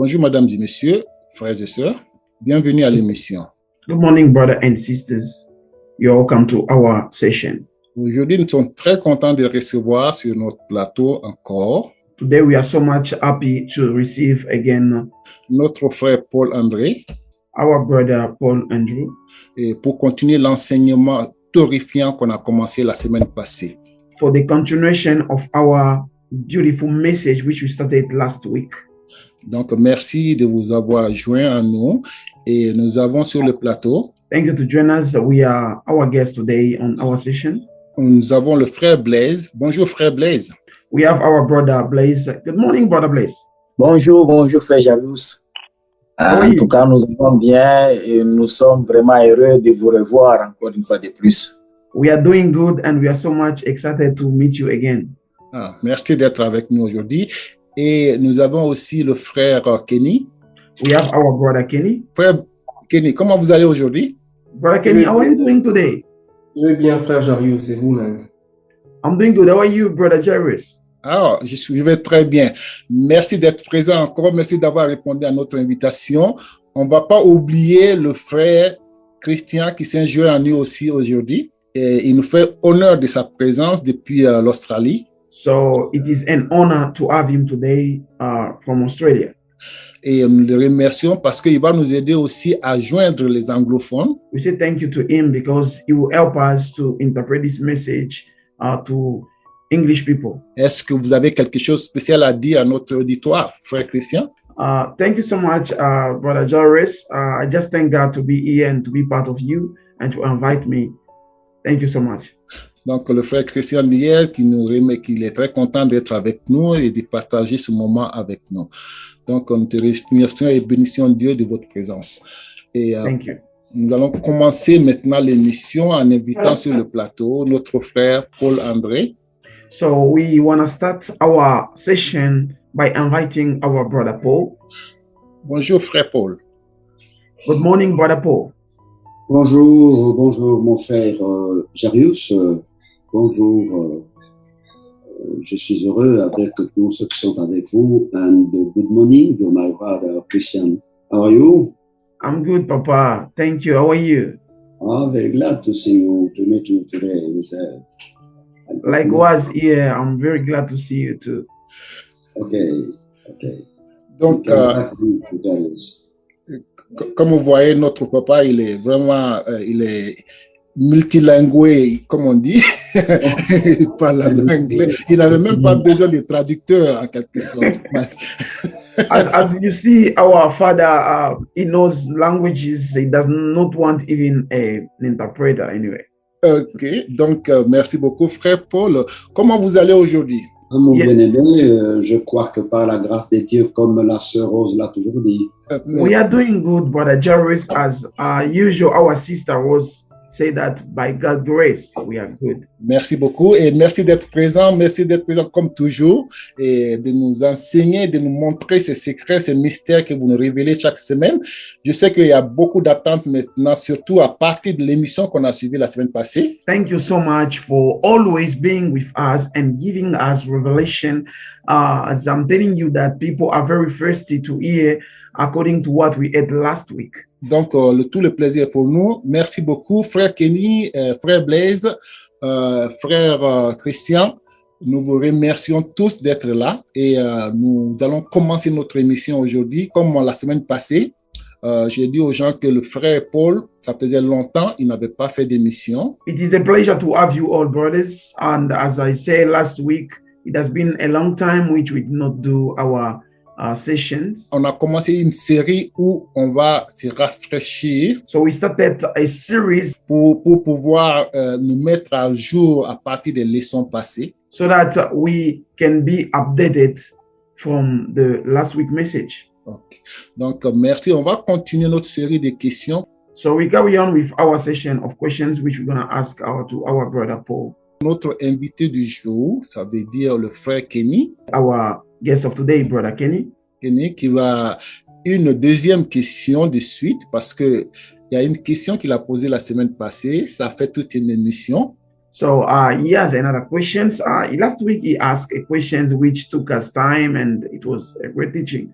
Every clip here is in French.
Bonjour, mesdames et messieurs, frères et sœurs. Bienvenue à l'émission. Good morning, brothers and sisters. You're welcome to our session. Aujourd'hui, nous sommes très contents de recevoir sur notre plateau encore Today, we are so much happy to receive again notre frère Paul André our brother Paul Andrew et pour continuer l'enseignement terrifiant qu'on a commencé la semaine passée. for the continuation of our beautiful message which we started last week. Donc, merci de vous avoir joint à nous et nous avons sur le plateau, Thank you to join us. We are our guest today on our session. nous avons le frère Blaise. Bonjour, frère Blaise. We have our brother Blaise. Good morning, brother Blaise. Bonjour, frère Javus. How are En you? tout cas, nous allons bien et nous sommes vraiment heureux de vous revoir encore une fois de plus. We are doing good and we are so much excited to meet you again. Merci d'être avec nous aujourd'hui. Et nous avons aussi le frère Kenny. We have our brother Kenny. Frère Kenny, comment vous allez aujourd'hui? Brother Kenny, how are you doing today? Je vais bien, frère Jarius, c'est vous-même. I'm doing good. How are you, brother Jairus? Alors, je vais très bien. Merci d'être présent encore. Merci d'avoir répondu à notre invitation. On ne va pas oublier le frère Christian qui s'est joint à nous aussi aujourd'hui. Et il nous fait honneur de sa présence depuis l'Australie. So it is an honor to have him today from Australia. Et nous le remercions parce qu'il va nous aider aussi à joindre les anglophones. We say thank you to him because he will help us to interpret this message to English people. Est-ce que vous avez quelque chose de spécial à dire à notre auditoire, frère Christian? Thank you so much, brother Jairus. I just thank God to be here and to be part of you and to invite me. Thank you so much. Donc, le frère Christian hier qui nous remet qu'il est très content d'être avec nous et de partager ce moment avec nous. Donc, nous te remercions et bénissons Dieu de votre présence. Et Thank you. nous allons commencer maintenant l'émission en invitant sur le plateau notre frère Paul André. So we want to start our session by inviting our brother Paul. Bonjour, frère Paul. Good morning, brother Paul. Bonjour mon frère Jarius. Bonjour, je suis heureux avec tous ceux qui sont avec vous. And good morning to my brother Christian. How are you? I'm good, Papa. Thank you. How are you? Very glad to see you, to meet you today. Likewise, yeah, I'm very glad to see you too. Okay. Donc, comme vous voyez, notre papa, il est vraiment, il est multilingué, comme on dit. Il parle en anglais. Il n'avait même pas besoin de traducteur, en quelque sorte. As you see, our father, he knows languages. He does not want even an interpreter anyway. OK. Donc, merci beaucoup, frère Paul. Comment vous allez aujourd'hui? Mon bien-aimé, je crois que par la grâce de Dieu, comme la sœur Rose l'a toujours dit. We are doing good, brother Jairus. As usual, our sister Rose say that by God's grace, we are good. Merci beaucoup et merci d'être présent. Merci d'être présent comme toujours et de nous enseigner, de nous montrer ces secrets, ces mystères que vous nous révélez chaque semaine. Je sais qu'il y a beaucoup d'attentes maintenant, surtout à partir de l'émission qu'on a suivie la semaine passée. Thank you so much for always being with us and giving us revelation. As I'm telling you that people are very thirsty to hear according to what we had last week. Donc, tout le plaisir pour nous. Merci beaucoup, frère Kenny, frère Blaise, frère Christian. Nous vous remercions tous d'être là et nous allons commencer notre émission aujourd'hui. Comme la semaine passée, j'ai dit aux gens que le frère Paul, ça faisait longtemps, il n'avait pas fait d'émission. It is a pleasure to have you all, brothers. And as I said last week, it has been a long time which we did not do our sessions. On a commencé une série où on va se rafraîchir So we started a series pour pouvoir nous mettre à jour à partir des leçons passées. so that we can be updated from the last week message. Okay. Donc, merci. On va continuer notre série de questions. So we carry on with our session of questions which we're going to ask to our brother Paul. Notre invité du jour, ça veut dire le frère Kenny. Our guest of today, brother Kenny. Kenny qui va une deuxième question de suite parce que il y a une question qu'il a posée la semaine passée. Ça fait toute une émission. So he has another questions. Last week he asked a questions which took us time and it was a great teaching.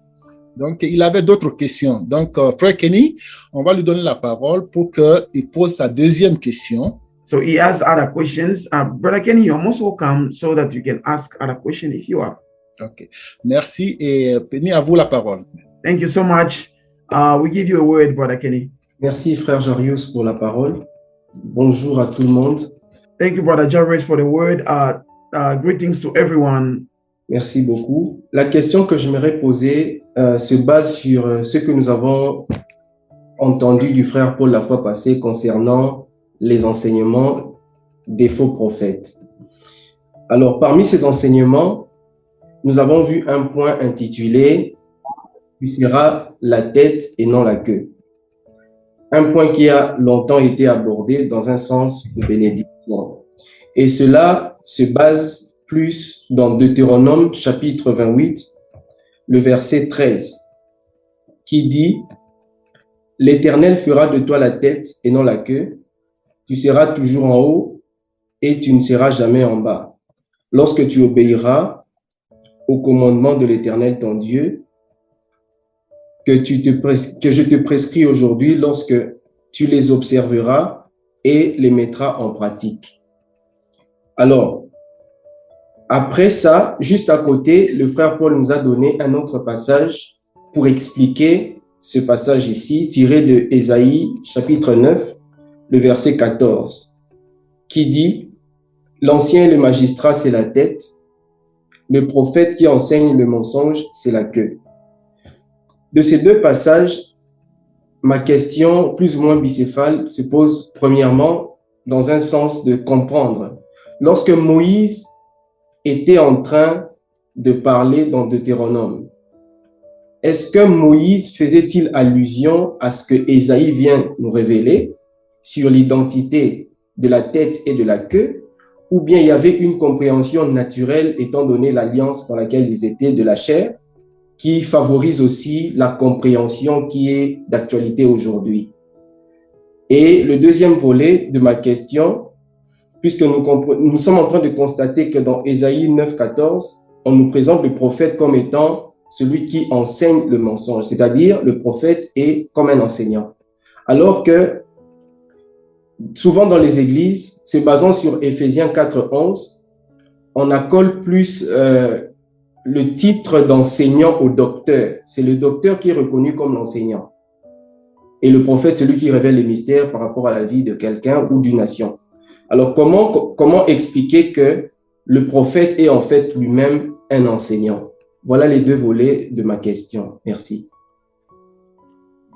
Donc, il avait d'autres questions. Donc, Frère Kenny, on va lui donner la parole pour qu'il pose sa deuxième question. So he has other questions. Brother Kenny, you're most welcome so that you can ask other questions if you have. OK. Merci. Et Penny, à vous la parole. Thank you so much. We give you a word, Brother Kenny. Merci, frère Jarius, pour la parole. Bonjour à tout le monde. Thank you, Brother Jarvis, for the word. Greetings to everyone. Merci beaucoup. La question que j'aimerais poser se base sur ce que nous avons entendu du frère Paul la fois passée concernant les enseignements des faux prophètes. Alors, parmi ces enseignements, nous avons vu un point intitulé « Tu seras la tête et non la queue ». Un point qui a longtemps été abordé dans un sens de bénédiction. Et cela se base plus dans Deutéronome chapitre 28, le verset 13, qui dit « L'Éternel fera de toi la tête et non la queue, tu seras toujours en haut et tu ne seras jamais en bas. Lorsque tu obéiras au commandement de l'Éternel ton Dieu, que je te prescris aujourd'hui lorsque tu les observeras et les mettras en pratique. » Alors, après ça, juste à côté, le frère Paul nous a donné un autre passage pour expliquer ce passage ici, tiré de Ésaïe chapitre 9, le verset 14, qui dit « L'ancien et le magistrat, c'est la tête, le prophète qui enseigne le mensonge, c'est la queue. » De ces deux passages, ma question plus ou moins bicéphale se pose premièrement dans un sens de comprendre. Lorsque Moïse était en train de parler dans Deutéronome, est-ce que Moïse faisait-il allusion à ce que Ésaïe vient nous révéler sur l'identité de la tête et de la queue, ou bien il y avait une compréhension naturelle étant donné l'alliance dans laquelle ils étaient de la chair, qui favorise aussi la compréhension qui est d'actualité aujourd'hui. Et le deuxième volet de ma question, puisque nous sommes en train de constater que dans Ésaïe 9,14, on nous présente le prophète comme étant celui qui enseigne le mensonge, c'est-à-dire le prophète est comme un enseignant. Alors que souvent dans les églises, se basant sur Éphésiens 4,11, on accole plus le titre d'enseignant au docteur. C'est le docteur qui est reconnu comme l'enseignant. Et le prophète, celui qui révèle les mystères par rapport à la vie de quelqu'un ou d'une nation. Alors, comment expliquer que le prophète est en fait lui-même un enseignant? Voilà les deux volets de ma question. Merci.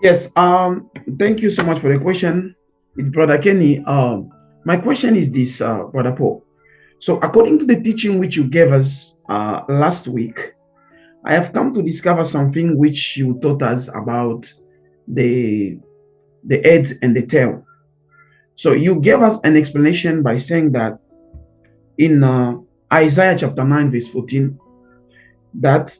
Yes, thank you so much for the question, Brother Kenny. My question is this, Brother Paul. So according to the teaching which you gave us last week, I have come to discover something which you taught us about the head and the tail. So you gave us an explanation by saying that in Isaiah chapter 9, verse 14, that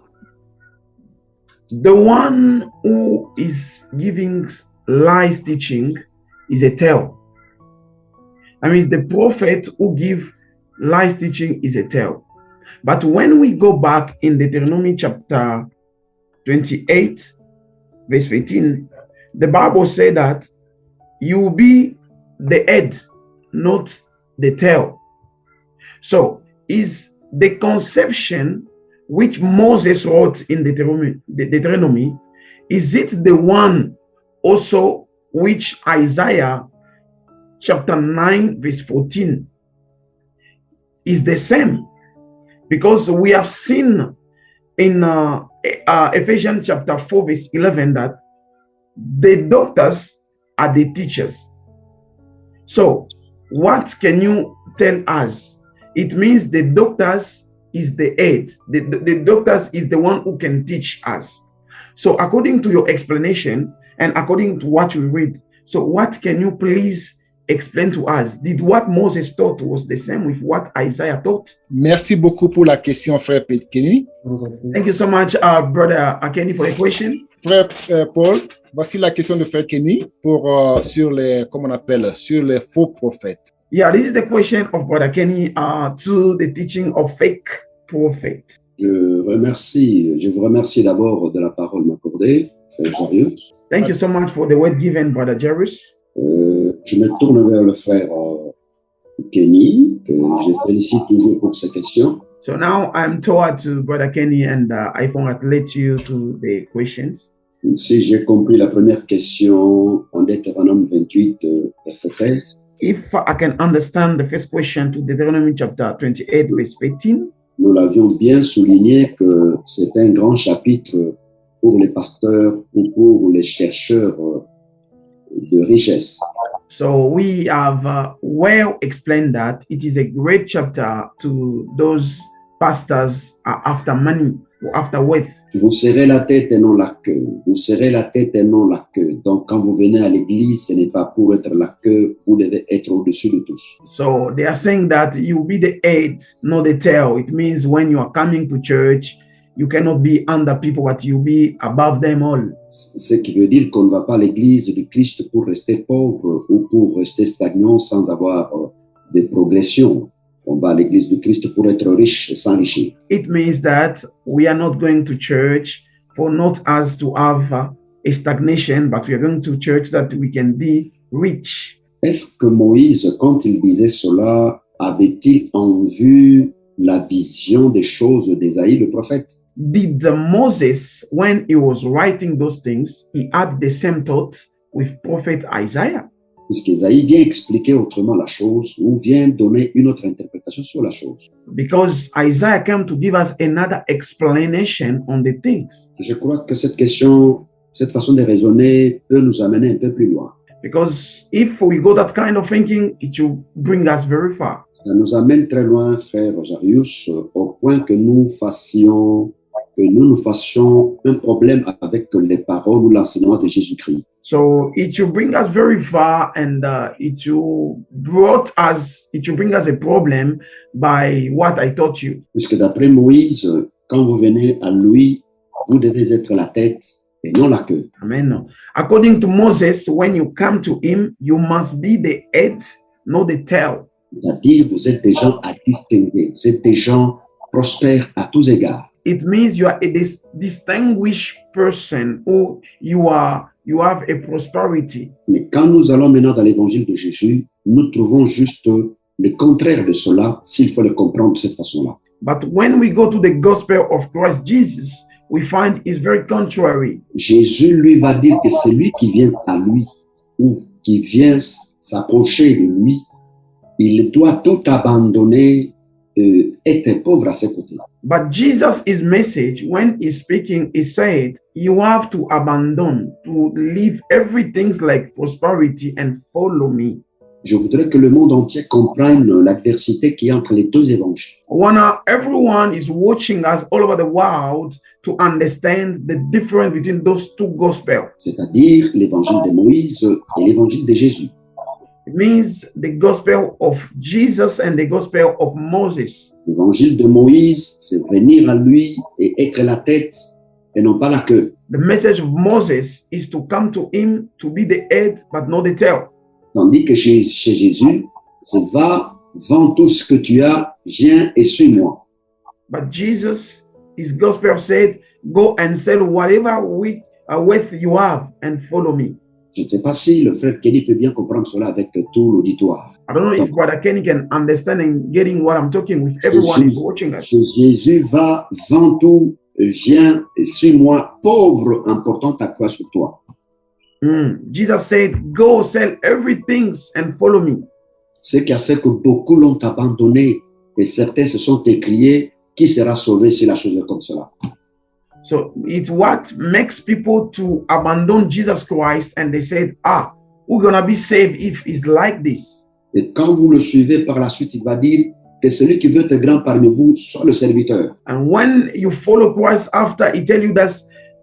the one who is giving lies teaching is a tail. I mean, the prophet who give lies teaching is a tail. But when we go back in Deuteronomy chapter 28, verse 15, the Bible said that you will be the head, not the tail. So is the conception which Moses wrote in Deuteronomy, is it the one also which Isaiah chapter 9 verse 14 is the same? Because we have seen in Ephesians chapter 4 verse 11 that the doctors are the teachers. So what can you tell us? It means the doctors is the head. The doctors is the one who can teach us. So according to your explanation and according to what you read, so what can you please explain to us? Did what Moses taught was the same with what Isaiah taught? Merci beaucoup pour la question, frère Kenny. Thank you so much, brother Kenny, for the question. Frère Paul, voici la question de frère Kenny pour sur les, comment on appelle, sur les faux prophètes. Yeah, this is the question of brother Kenny to the teaching of fake prophet. Je vous remercie d'abord de la parole m'accordée, frère Jarius. Thank you so much for the word given, Brother Jairus. Je me tourne vers le frère Kenny, que je félicite toujours pour ses questions. So now I'm toward to Brother Kenny, and I congratulate you to the questions. Si j'ai compris la première question en Deutéronome 28, verset 13, If I can understand the first question to Deuteronomy chapter 28, verse 15, nous l'avions bien souligné que c'est un grand chapitre pour les pasteurs ou pour les chercheurs de richesse. so we have well explained that it is a great chapter to those pastors after money or after wealth. Vous serrez la tête et non la queue. Vous serrez la tête et non la queue. Donc, quand vous venez à l'église, ce n'est pas pour être la queue, vous devez être au-dessus de tous. So they are saying that you be the head, not the tail. It means when you are coming to church, you cannot be under people, but you be above them all. Ce qui veut dire qu'on ne va pas à l'église du Christ pour rester pauvre ou pour rester stagnant sans avoir de progression. On va à l'église du Christ pour être riche et s'enrichir. It means that we are not going to church for not us to have a stagnation, but we are going to church that we can be rich. Est-ce que Moïse, quand il disait cela, avait-il en vue la vision des choses d'Ésaïe le prophète? Did Moses, when he was writing those things, he had the same thought with prophet Isaiah? Puisqu'Ésaïe vient expliquer autrement la chose ou vient donner une autre interprétation sur la chose. Because Isaiah came to give us another explanation on the things. Je crois que cette question, cette façon de raisonner peut nous amener un peu plus loin. Because if we go that kind of thinking, it will bring us very far. Ça nous amène très loin, frère Jarius, au point que nous nous fassions un problème avec les paroles ou l'enseignement de Jésus-Christ. So it will bring us very far, and it will bring us a problem by what I taught you. Puisque d'après Moïse, quand vous venez à lui, vous devez être la tête et non la queue. Amen. According to Moses, when you come to him, you must be the head, not the tail. C'est-à-dire, vous êtes des gens à distinguer, vous êtes des gens prospères à tous égards. It means you are a distinguished person, or you have a prosperity. Mais quand nous allons maintenant dans l'évangile de Jésus, nous trouvons juste le contraire de cela, s'il faut le comprendre de cette façon-là. But when we go to the gospel of Christ Jesus, we find it's very contrary. Jésus, lui, va dire que celui qui vient à lui ou qui vient s'approcher de lui, il doit tout abandonner, être pauvre à ses côtés. But Jesus' message, when he's speaking, he said, you have to abandon, to leave everything like prosperity and follow me. Je voudrais que le monde entier comprenne l'adversité qui est entre les deux évangiles. Everyone is watching us all over the world to understand the difference between those two gospels. C'est-à-dire l'évangile de Moïse et l'évangile de Jésus. It means the gospel of Jesus and the gospel of Moses. L'évangile de Moïse, c'est venir à lui et être la tête et non pas la queue. The message of Moses is to come to him to be the head but not the tail. Tandis que chez Jésus, c'est va, vends tout ce que tu as, viens et suis-moi. But Jesus, his gospel said, go and sell whatever wealth you have and follow me. Je ne sais pas si le frère Kenny peut bien comprendre cela avec tout l'auditoire. I don't know if Brother Kenny can understand and getting what I'm talking with. Everyone is watching us. Jésus va, vends tout, viens et suis-moi, pauvre, important ta croix sur toi. Jesus said, go sell everything and follow me. Ce qui a fait que beaucoup l'ont abandonné et certains se sont écriés, qui sera sauvé si la chose est comme cela? So it's what makes people to abandon Jesus Christ, and they said, we're going to be saved if it's like this. Et quand vous le suivez par la suite, il va dire que celui qui veut être grand parmi vous soit le serviteur. And when you follow Christ after, he tell you that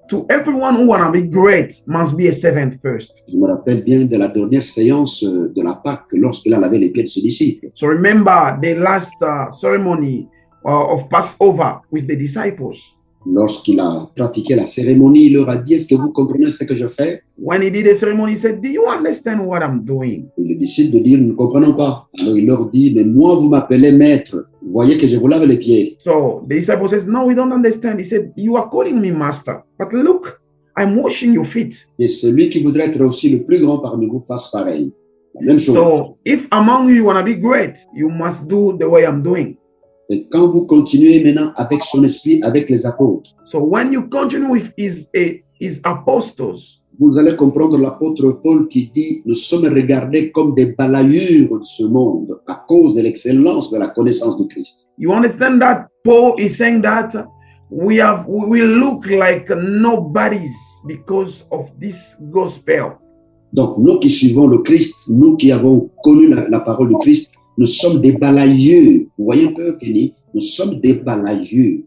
to everyone who want to be great must be a servant first. Je me rappelle bien de la dernière séance de la Pâque lorsqu'il a lavé les pieds de ses disciples. So remember the last ceremony of Passover with the disciples. Lorsqu'il a pratiqué la cérémonie, il leur a dit, est-ce que vous comprenez ce que je fais? When he did the ceremony, he said, do you understand what I'm doing? Et les disciples de dire, nous ne comprenons pas. Alors il leur dit, mais moi, vous m'appelez maître, Vous voyez que je vous lave les pieds. So the disciple says, no, we don't understand. He said, you are calling me master, but look, I'm washing your feet. Et celui qui voudrait être aussi le plus grand parmi vous fasse pareil. La même chose. So if among you want to be great, you must do the way I'm doing. Et quand vous continuez maintenant avec son esprit, avec les apôtres, So when you continue with his apostles, vous allez comprendre l'apôtre Paul qui dit « Nous sommes regardés comme des balayures de ce monde à cause de l'excellence de la connaissance de Christ. » you understand that Paul is saying that we look like nobodies because of this gospel. Donc, nous qui suivons le Christ, nous qui avons connu la parole de Christ, nous sommes des balayeux. Vous voyez un peu, Kenny? Nous sommes des balayeux,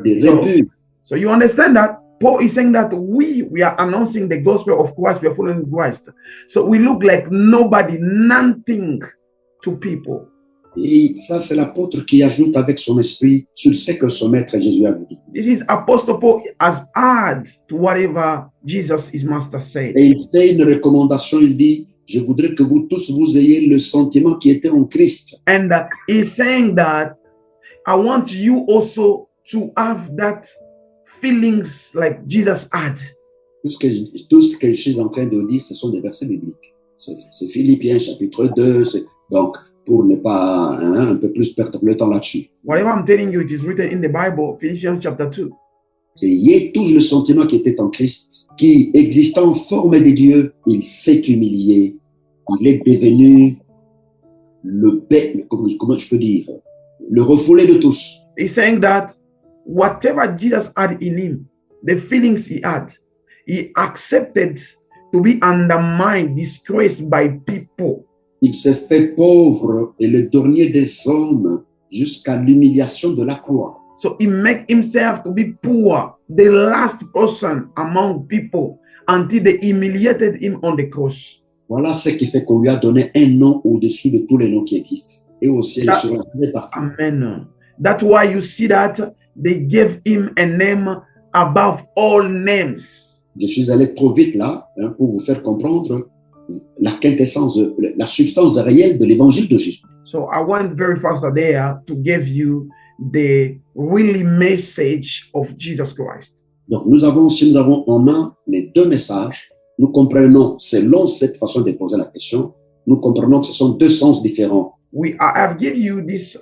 des répus. So you understand that Paul is saying that we are announcing the gospel of Christ, we are following Christ. So we look like nobody, nothing to people. Et ça, c'est l'apôtre qui ajoute avec son esprit sur ce que son maître Jésus a dit. This is Apostle Paul as add to whatever Jesus, his master, said. Et il fait une recommandation, il dit, je voudrais que vous tous, vous ayez le sentiment qui était en Christ. And he's saying that I want you also to have that feelings like Jesus had. Tout ce que je suis en train de dire, ce sont des versets bibliques. C'est Philippiens chapitre 2. Donc, pour ne pas un peu plus perdre le temps là-dessus. Whatever I'm telling you, it is written in the Bible, Philippians chapter 2. Ayez tous le sentiment qui était en Christ, qui, existant en forme de Dieu, il s'est humilié. Il est devenu comment je peux dire, le refoulé de tous. He's saying that whatever Jesus had in him, the feelings he had, he accepted to be undermined, disgraced by people. Il s'est fait pauvre et le dernier des hommes jusqu'à l'humiliation de la croix. So he made himself to be poor, the last person among people, until they humiliated him on the cross. Voilà ce qui fait qu'on lui a donné un nom au-dessus de tous les noms qui existent. Et au ciel et sur la terre partout. Amen. That's why you see that they gave him a name above all names. Je suis allé trop vite là pour vous faire comprendre la quintessence, la substance réelle de l'évangile de Jésus. So I went very fast there to give you the really message of Jesus Christ. Donc si nous avons en main les deux messages, nous comprenons, selon cette façon de poser la question, nous comprenons que ce sont deux sens différents. I have given you this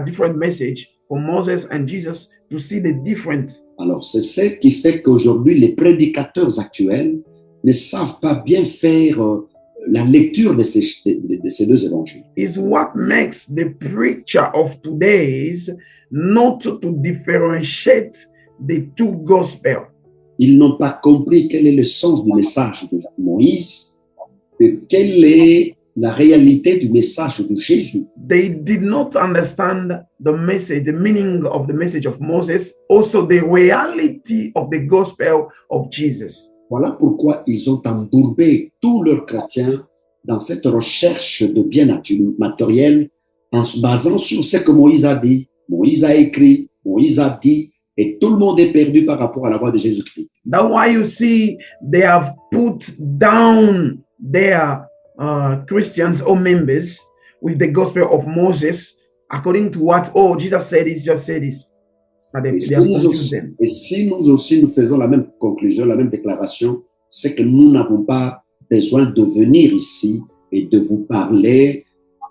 different message for Moses and Jesus to see the difference. Alors, c'est ce qui fait qu'aujourd'hui, les prédicateurs actuels ne savent pas bien faire la lecture de ces deux évangiles. Is what makes the preacher of today's not to differentiate the two gospels. Ils n'ont pas compris quel est le sens du message de Moïse et quelle est la réalité du message de Jésus. They did not understand the message, the meaning of the message of Moses, also the reality of the gospel of Jesus. Voilà pourquoi ils ont embourbé tous leurs chrétiens dans cette recherche de bien matériel en se basant sur ce que Moïse a dit, Moïse a écrit, Moïse a dit, et tout le monde est perdu par rapport à la voix de Jésus-Christ. That's why you see they have put down their Christians or members with the gospel of Moses according to what Jesus said, he just said this. Et si nous aussi nous faisons la même conclusion, la même déclaration, c'est que nous n'avons pas besoin de venir ici et de vous parler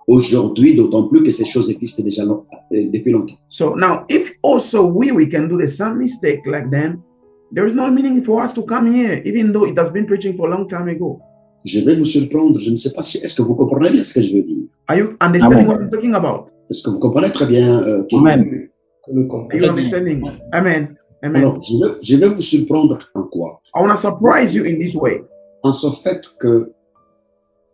aujourd'hui, d'autant plus que ces choses existent déjà depuis longtemps. So now, if also we can do the same mistake like them, there is no meaning for us to come here, even though it has been preaching for a long time ago. Je vais vous surprendre, je ne sais pas si, est-ce que vous comprenez bien ce que je veux dire? Are you understanding what I'm talking about? Est-ce que vous comprenez très bien? Amen. Are you understanding? Amen. Amen. Alors, je vais vous surprendre en quoi? I want to surprise you in this way. En ce fait que,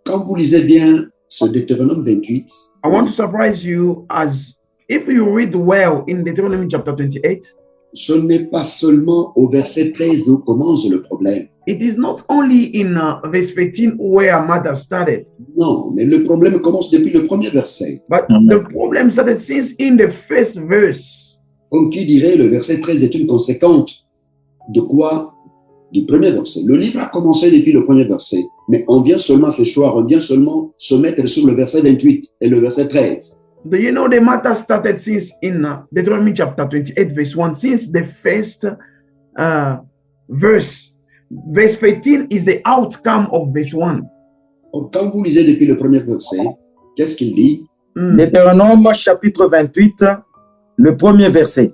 quand vous lisez bien ce Deutéronome 28, I want to surprise you as if you read well in Deuteronomy chapter 28, ce n'est pas seulement au verset 13 où commence le problème. it is not only in verse 15 where matter started, Non, mais le problème commence depuis le premier verset. but the problem started since in the first verse. Comme qui dirait, le verset 13 est une conséquence de quoi? Du premier verset. Le livre a commencé depuis le premier verset, mais on vient seulement s'échoir, on vient seulement se mettre sur le verset 28 et le verset 13. Do you know the matter started since in Deuteronomy chapter 28 verse 1, since the first verse. Verse 15 is the outcome of verse 1. Or, quand vous lisez depuis le premier verset, qu'est-ce qu'il dit? Deutéronome chapitre 28, le premier verset.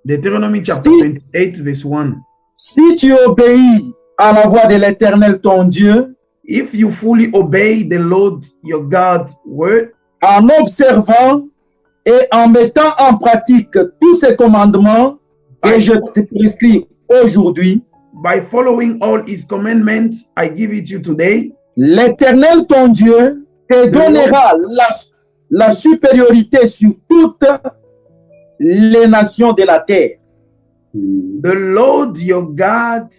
Deuteronomy chapter 28 verse 1. Si tu obéis à la voix de l'Éternel ton Dieu, if you fully obey the Lord your God word, en observant et en mettant en pratique tous ces commandements que je te prescris aujourd'hui, by following all his commandments I give it you today, l'Éternel ton Dieu te donnera la supériorité sur toutes les nations de la terre. The Lord your God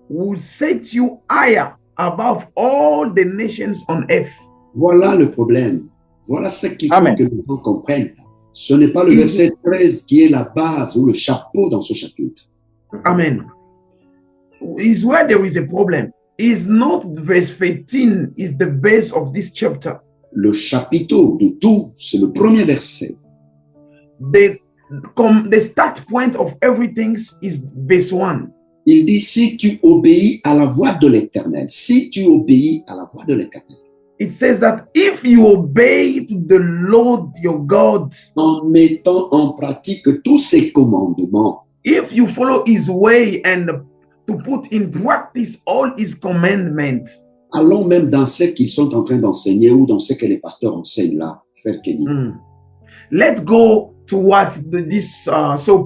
will set you higher above all the nations on earth. Voilà le problème. Voilà ce qu'il faut que les gens comprennent. Ce n'est pas le verset 13 qui est la base ou le chapeau dans ce chapitre. Amen. Is where there is a problem. Is not verse 15 is the base of this chapter. Le chapiteau de tout, c'est le premier verset. The start point of everything is verse 1. Il dit, si tu obéis à la voix de l'Éternel, si tu obéis à la voix de l'Éternel. It says that if you obey the Lord your God, en mettant en pratique tous ses commandements, if you follow his way and to put in practice all his commandments, allons même dans ce qu'ils sont en train d'enseigner ou dans ce que les pasteurs enseignent là, frère Kenny. Let's go to what these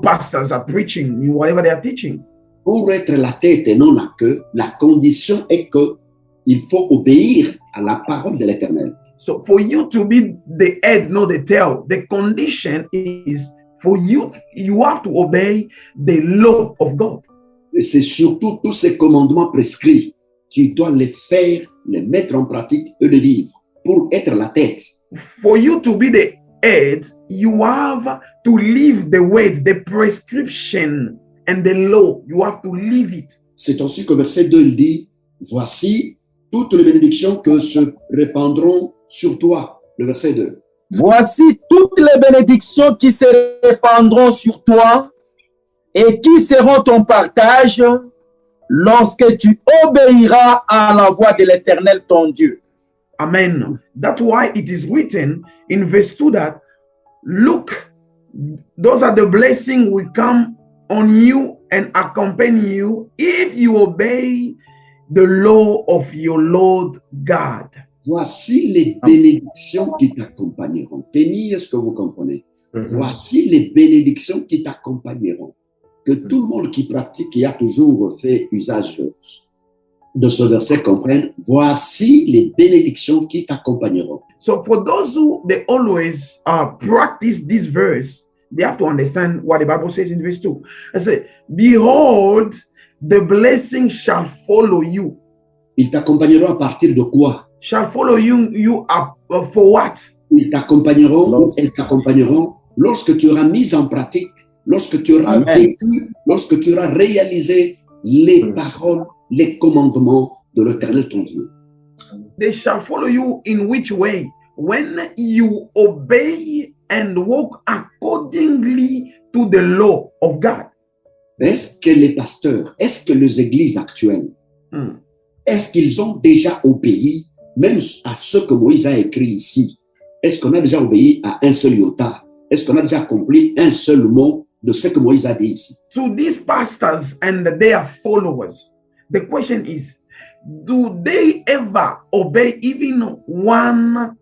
pastors are preaching, whatever they are teaching. Pour être la tête et non la queue, la condition est que il faut obéir à la parole de l'Éternel. So for you to be the head, not the tail, the condition is for you have to obey the law of God. Et c'est surtout tous ces commandements prescrits. Tu dois les faire, les mettre en pratique et les vivre pour être la tête. For you to be the head, you have to live the way, the prescription and the law. You have to live it. C'est ainsi que verset 2 il dit, voici toutes les bénédictions que se répandront sur toi. Le verset 2. Voici toutes les bénédictions qui se répandront sur toi et qui seront ton partage lorsque tu obéiras à la voix de l'Éternel ton Dieu. Amen. That's why it is written in verse 2 that, look, those are the blessings will come on you and accompany you if you obey the law of your Lord God. Voici les bénédictions qui t'accompagneront. Kenny, est-ce que vous comprenez? Voici les bénédictions qui t'accompagneront. Que tout le monde qui pratique, qui a toujours fait usage de ce verset comprenne. Voici les bénédictions qui t'accompagneront. So for those who they always practice this verse, they have to understand what the Bible says in verse 2. I say, behold, the blessing shall follow you. Ils t'accompagneront à partir de quoi? Shall follow you for what? Ils t'accompagneront, elles t'accompagneront lorsque tu auras mis en pratique, lorsque tu auras vécu, lorsque tu auras réalisé les paroles, les commandements de l'Éternel ton Dieu. They shall follow you in which way? When you obey and walk accordingly to the law of God. Est-ce que les pasteurs, est-ce que les églises actuelles, est-ce qu'ils ont déjà obéi même à ce que Moïse a écrit ici? Est-ce qu'on a déjà obéi à un seul iota? Est-ce qu'on a déjà accompli un seul mot de ce que Moïse a dit ici? To these pastors and their followers, the question is, do they ever obey even one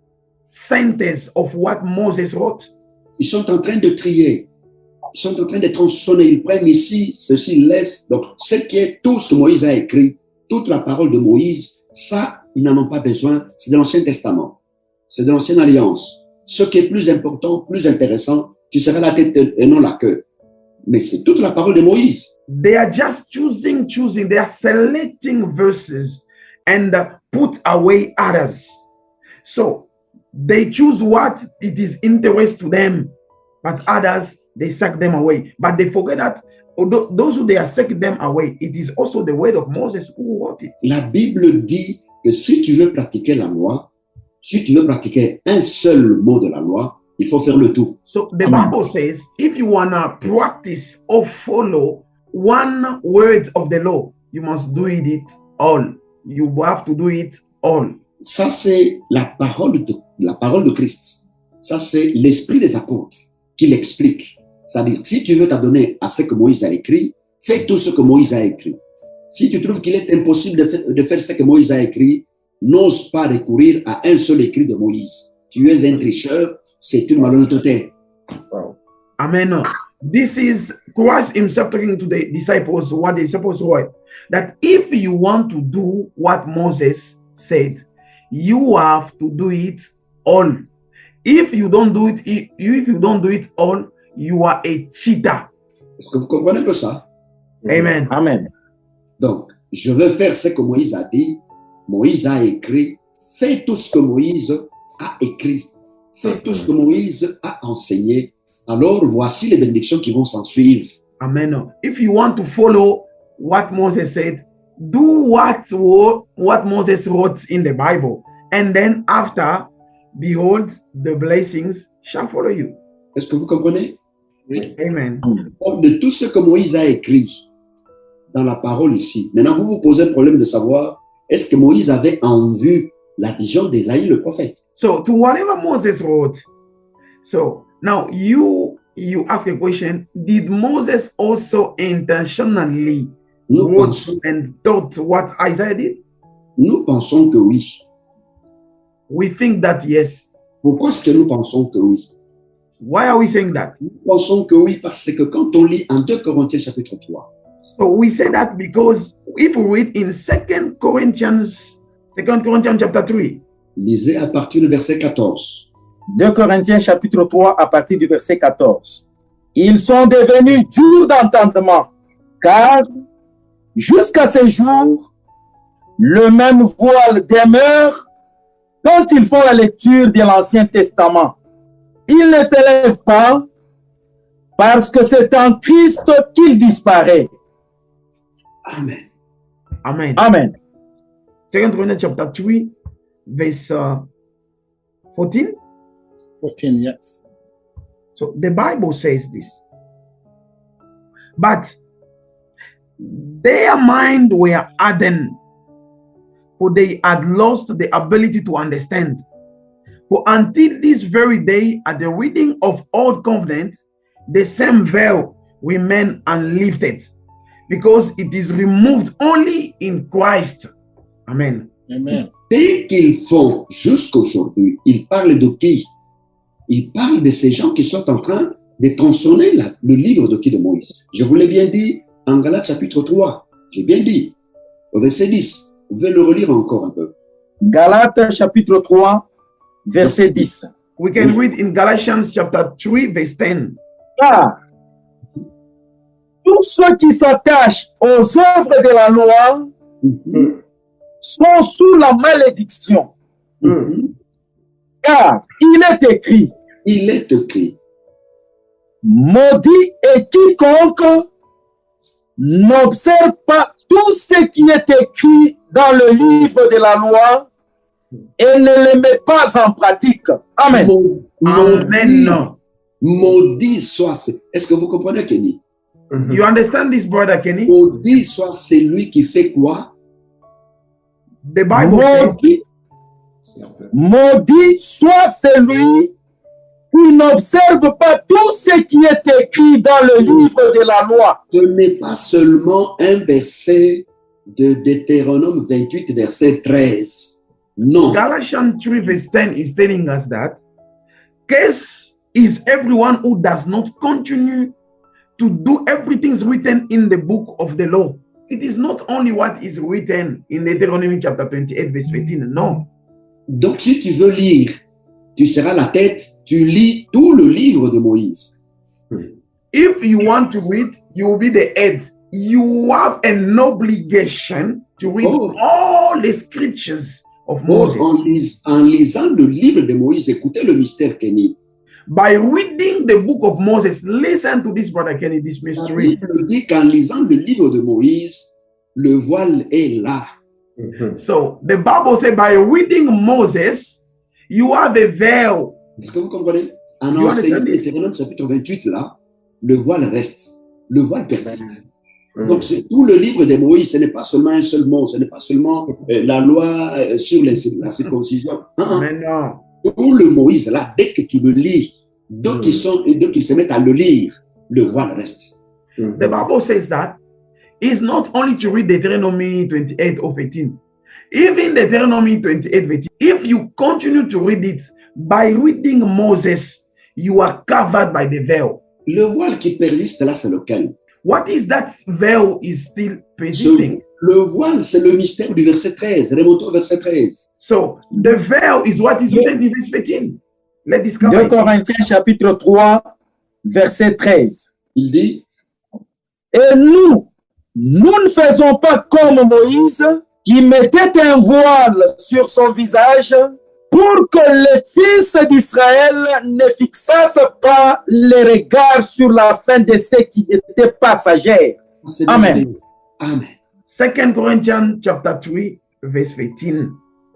sentence of what Moses wrote? Ils sont en train de trier. Ils sont en train de tronçonner. Ils prennent ici, ceci, laissent. Donc, ce qui est tout ce que Moïse a écrit, toute la parole de Moïse, ça, ils n'en ont pas besoin. C'est de l'Ancien Testament. C'est de l'Ancienne Alliance. Ce qui est plus important, plus intéressant, tu seras la tête et non la queue. Mais c'est toute la parole de Moïse. They are just choosing. They are selecting verses and put away others. So they choose what it is interest to them, but others, they suck them away. But they forget that those who they are sucking them away, it is also the word of Moses who wrote it. La Bible dit que si tu veux pratiquer la loi, si tu veux pratiquer un seul mot de la loi, Il faut faire le tout. So the Bible says, if you wanna practice or follow one word of the law, you must do it all. You have to do it all. Ça, c'est la parole de Christ. Ça, c'est l'esprit des apôtres qui l'explique. C'est-à-dire, si tu veux t'adonner à ce que Moïse a écrit, fais tout ce que Moïse a écrit. Si tu trouves qu'il est impossible de faire ce que Moïse a écrit, n'ose pas recourir à un seul écrit de Moïse. Tu es un tricheur, c'est une malhonnêteté. Amen. This is Christ himself talking to the disciples, what the disciples were, that if you want to do what Moses said, you have to do it all. If you don't do it all, you are a cheater. Est-ce que vous comprenez un peu ça? Amen. Amen. Donc, je veux faire ce que Moïse a dit, Moïse a écrit, fais tout ce que Moïse a écrit, fais tout ce que Moïse a enseigné. Alors, voici les bénédictions qui vont s'en suivre. Amen. If you want to follow what Moses said, do what Moses wrote in the Bible. And then after, behold, the blessings shall follow you. Est-ce que vous comprenez? Oui. Amen. De tout ce que Moïse a écrit dans la parole ici. Maintenant, vous vous posez le problème de savoir, est-ce que Moïse avait en vue la vision d'Ésaïe le prophète? So to whatever Moses wrote, so now you ask a question, did Moses also intentionally wrote and thought what Isaiah did? Nous pensons que oui. We think that yes. Pourquoi est-ce que nous pensons que oui? Why are we saying that? Nous pensons que oui parce que quand on lit en 2 Corinthiens chapitre 3, So we say that because if we read in 2 Corinthians chapter 3, lisez à partir du verset 14. 2 Corinthiens chapitre 3 à partir du verset 14. Ils sont devenus durs d'entendement, car jusqu'à ce jour, le même voile demeure quand ils font la lecture de l'Ancien Testament. Ils ne s'élèvent pas parce que c'est en Christ qu'il disparaît. Amen. Amen. Amen. 2 Corinthians chapter 3, verse 14. 14, yes. So the Bible says this. But their mind were hardened, for they had lost the ability to understand. For until this very day, at the reading of Old Covenant, the same veil remained unlifted, because it is removed only in Christ. Amen. Amen. Dès qu'ils font jusqu'aujourd'hui, ils parlent de qui? Ils parlent de ces gens qui sont en train de consommer le livre de qui de Moïse. Je vous l'ai bien dit en Galates chapitre 3. J'ai bien dit au verset 10. Vous pouvez le relire encore un peu. Galates chapitre 3, verset 10. We can read in Galatians chapter 3, verse 10. Car tous ceux qui s'attachent aux œuvres de la loi sont sous la malédiction. Car il est écrit, maudit est quiconque n'observe pas tout ce qui est écrit dans le livre de la loi et ne le met pas en pratique. Amen. Amen. Maudit soit. Est-ce que vous comprenez, Kenny? You understand this, brother Kenny? Maudit soit celui qui fait quoi? The Bible says, maudit soit celui qui n'observe pas tout ce qui est écrit dans le livre de la loi. Ce n'est pas seulement un verset de Deutéronome 28, verset 13. Non. Galatians 3 verse 10 is telling us that case is everyone who does not continue to do everything written in the book of the law. It is not only what is written in Deuteronomy chapter 28 verse 15. No. Donc, si tu veux lire, tu seras la tête, tu lis tout le livre de Moïse. If you want to read, you will be the head. You have an obligation to read all the scriptures of Moses. En lisant le livre de Moïse, écoutez le mystère, Kenny. By reading the book of Moses, listen to this, brother Kenny, this mystery. La Bible dit qu'en lisant le livre de Moïse, le voile est là. So the Bible says by reading Moses, you have a veil. Est-ce que vous comprenez? En You enseignant understand this? Deutéronome chapitre 28, là, le voile reste. Le voile persiste. Mm. Donc, c'est tout le livre de Moïse. Ce n'est pas seulement un seul mot. Ce n'est pas seulement la loi sur la circoncision. Mais non. Tout le Moïse, là, dès que tu le lis, dès qu'ils se mettent à le lire, le voile reste. Mm. The Bible says that it's not only to read Deuteronomy 28 of 18. Even Deuteronomy 28 18, if you continue to read it, by reading Moses, you are covered by the veil. Le voile qui persiste là, c'est lequel? What is that veil is still persisting? Le voile, c'est le mystère du verset 13. Remontons au verset 13. So the veil is what is written in verse 15. Let's discover 2 it. Corinthiens chapitre 3, verset 13. Il dit, Et nous ne faisons pas comme Moïse, qui mettait un voile sur son visage pour que les fils d'Israël ne fixassent pas les regards sur la fin de ceux qui étaient passagers. c'est Amen. merveilleux. Amen. 2 Corinthians chapter 3, verse 15.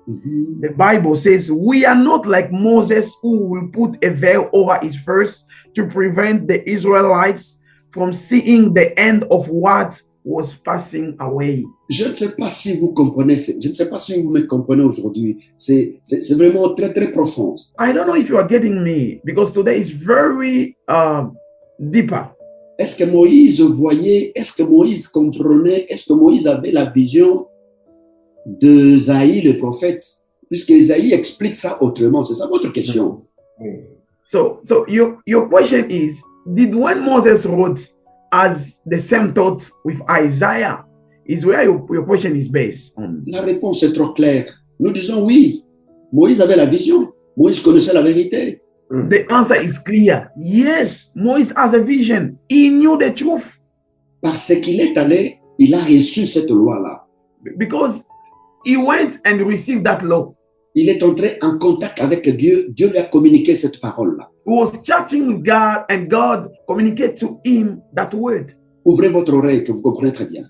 Mhm. The Bible says, we are not like Moses, who will put a veil over his face to prevent the Israelites from seeing the end of what was passing away. Je ne sais pas si vous comprenez, je ne sais pas si vous me comprenez aujourd'hui. C'est vraiment très, très profond. I don't know if you are getting me, because today is very deeper. Est-ce que Moïse voyait, est-ce que Moïse comprenait, est-ce que Moïse avait la vision d'Esaïe le prophète? Puisque Esaïe explique ça autrement. C'est ça votre question. So your question is, did when Moses wrote as the same thought with Isaiah, is where your question is based on? La réponse est trop claire. Nous disons oui. Moïse avait la vision. Moïse connaissait la vérité. The answer is clear. Yes, Moses has a vision. He knew the truth Parce qu'il est allé, il a reçu cette loi-là. because he went and received that law. Il est entré en contact avec Dieu. Dieu lui a communiqué cette parole-là. He was chatting with God and God communicated to him that word. Ouvrez votre oreille que vous comprenez très bien.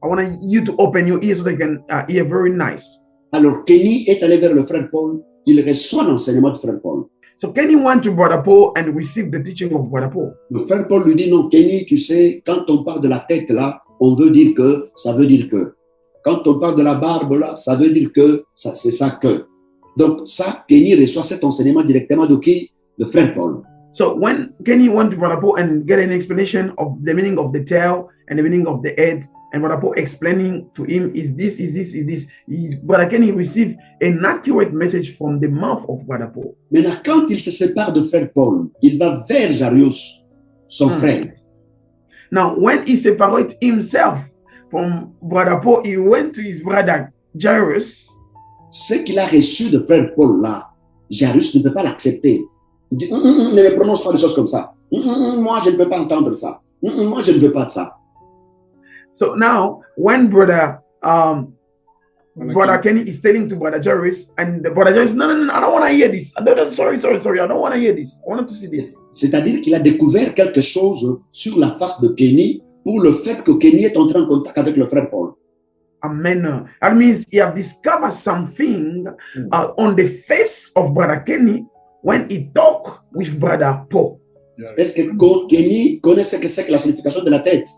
I want you to open your ears so they can hear very nice. Alors, Kenny est allé vers le frère Paul. Il reçoit l'enseignement du frère Paul. So Kenny went to Brother Paul and received the teaching of Brother Paul. Le frère Paul lui dit, non, Kenny, tu sais, quand on parle de la tête là, on veut dire que, ça veut dire que. Quand on parle de la barbe là, ça veut dire que, c'est ça que. Donc ça, Kenny reçoit cet enseignement directement de qui? De frère Paul. So when Kenny went to Brother Paul and get an explanation of the meaning of the tail and the meaning of the head, and Brother Paul explaining to him, is this, Brother Kenny received an accurate message from the mouth of Brother Paul. Maintenant, quand il se sépare de frère Paul, il va vers Jarius, son frère. Now, when he separated himself from Brother Paul, he went to his brother Jairus. Ce qu'il a reçu de frère Paul là, Jarius ne peut pas l'accepter. Il dit, ne me prononce pas des choses comme ça. Moi, je ne peux pas entendre ça. Moi, je ne veux pas de ça. So now, when Brother Kenny is telling to Brother Jairus, and the Brother Jairus, no, I don't want to hear this. Sorry, I don't want to hear this. I want to see this. C'est-à-dire qu'il a découvert quelque chose sur la face de Kenny pour le fait que Kenny est entré en contact avec le frère Paul. Amen. That means he have discovered something on the face of Brother Kenny when he talked with Brother Paul. Est-ce que Kenny connaît ce que c'est que la signification de la tête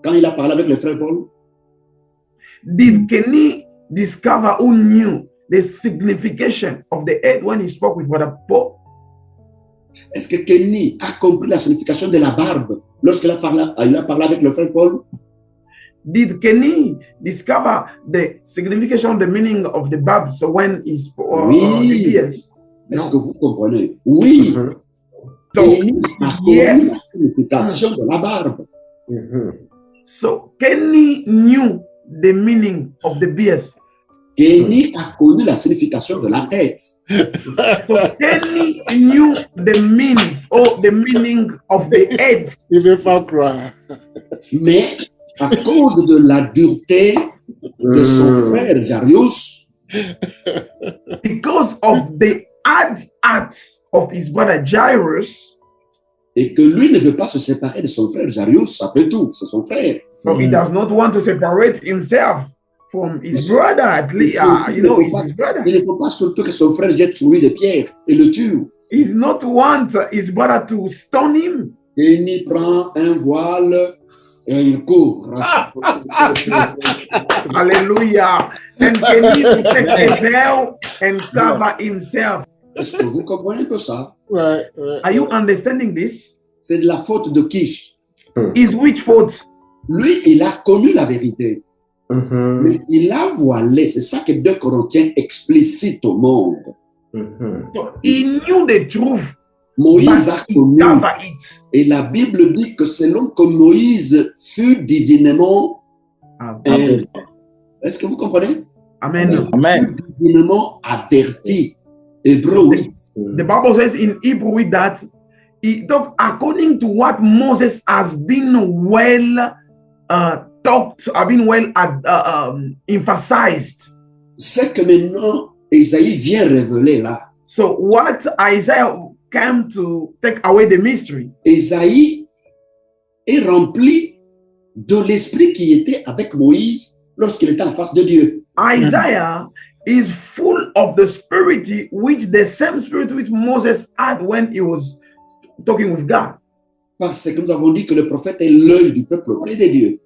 quand il a parlé avec le frère Paul? Did Kenny discover who knew the signification of the head when he spoke with Brother Paul? Est-ce que Kenny a compris la signification de la barbe lorsqu'il a parlé avec le frère Paul? Did Kenny discover the signification, the meaning of the barb? So when he spoke, Oui. yes. Est-ce que vous comprenez? Oui. So, Kenny a compris yes. la signification de la barbe. So Kenny knew the meaning of the beard. Kenny a connu la signification de la tête. So Kenny knew the meanings or the meaning of the head. Il ne veut pas croire. Mais à cause de la dureté de son frère Jarius, Because of the hard heart of his brother Jairus, et que lui ne veut pas se séparer de son frère Jarius, après tout, c'est son frère. so he does not want to separate himself from his brother. At least, it's his brother. Il ne faut pas surtout que son frère jette sur lui des pierres et le tue. He not want his brother to stone him. Kenny prend un voile et il court. Hallelujah. And Kenny will take a veil and cover himself. Est-ce que vous comprenez un peu ça? Ouais, ouais. Are you understanding this? C'est de la faute de qui? Is which fault? Lui, il a connu la vérité, Mhm. mais il a voilé. C'est ça que 2 Corinthiens explicite au monde. Mhm. So he knew the truth, Moïse a but he connu, covered it. et la Bible dit que selon que Moïse fut divinement, Amen. est-ce que vous comprenez? Amen. Amen. Fut divinement averti. Hébreu 8. The Bible says in Hebrew that according to what Moses has been well emphasized. C'est que maintenant, Isaïe vient révéler là. So what Isaiah came to take away the mystery. Isaïe est rempli de l'esprit qui était avec Moïse lorsqu'il était en face de Dieu. Isaiah is full of the spirit the same spirit which Moses had when he was talking with God. Parce que nous avons dit que le prophète est l'œil du peuple auprès de Dieu.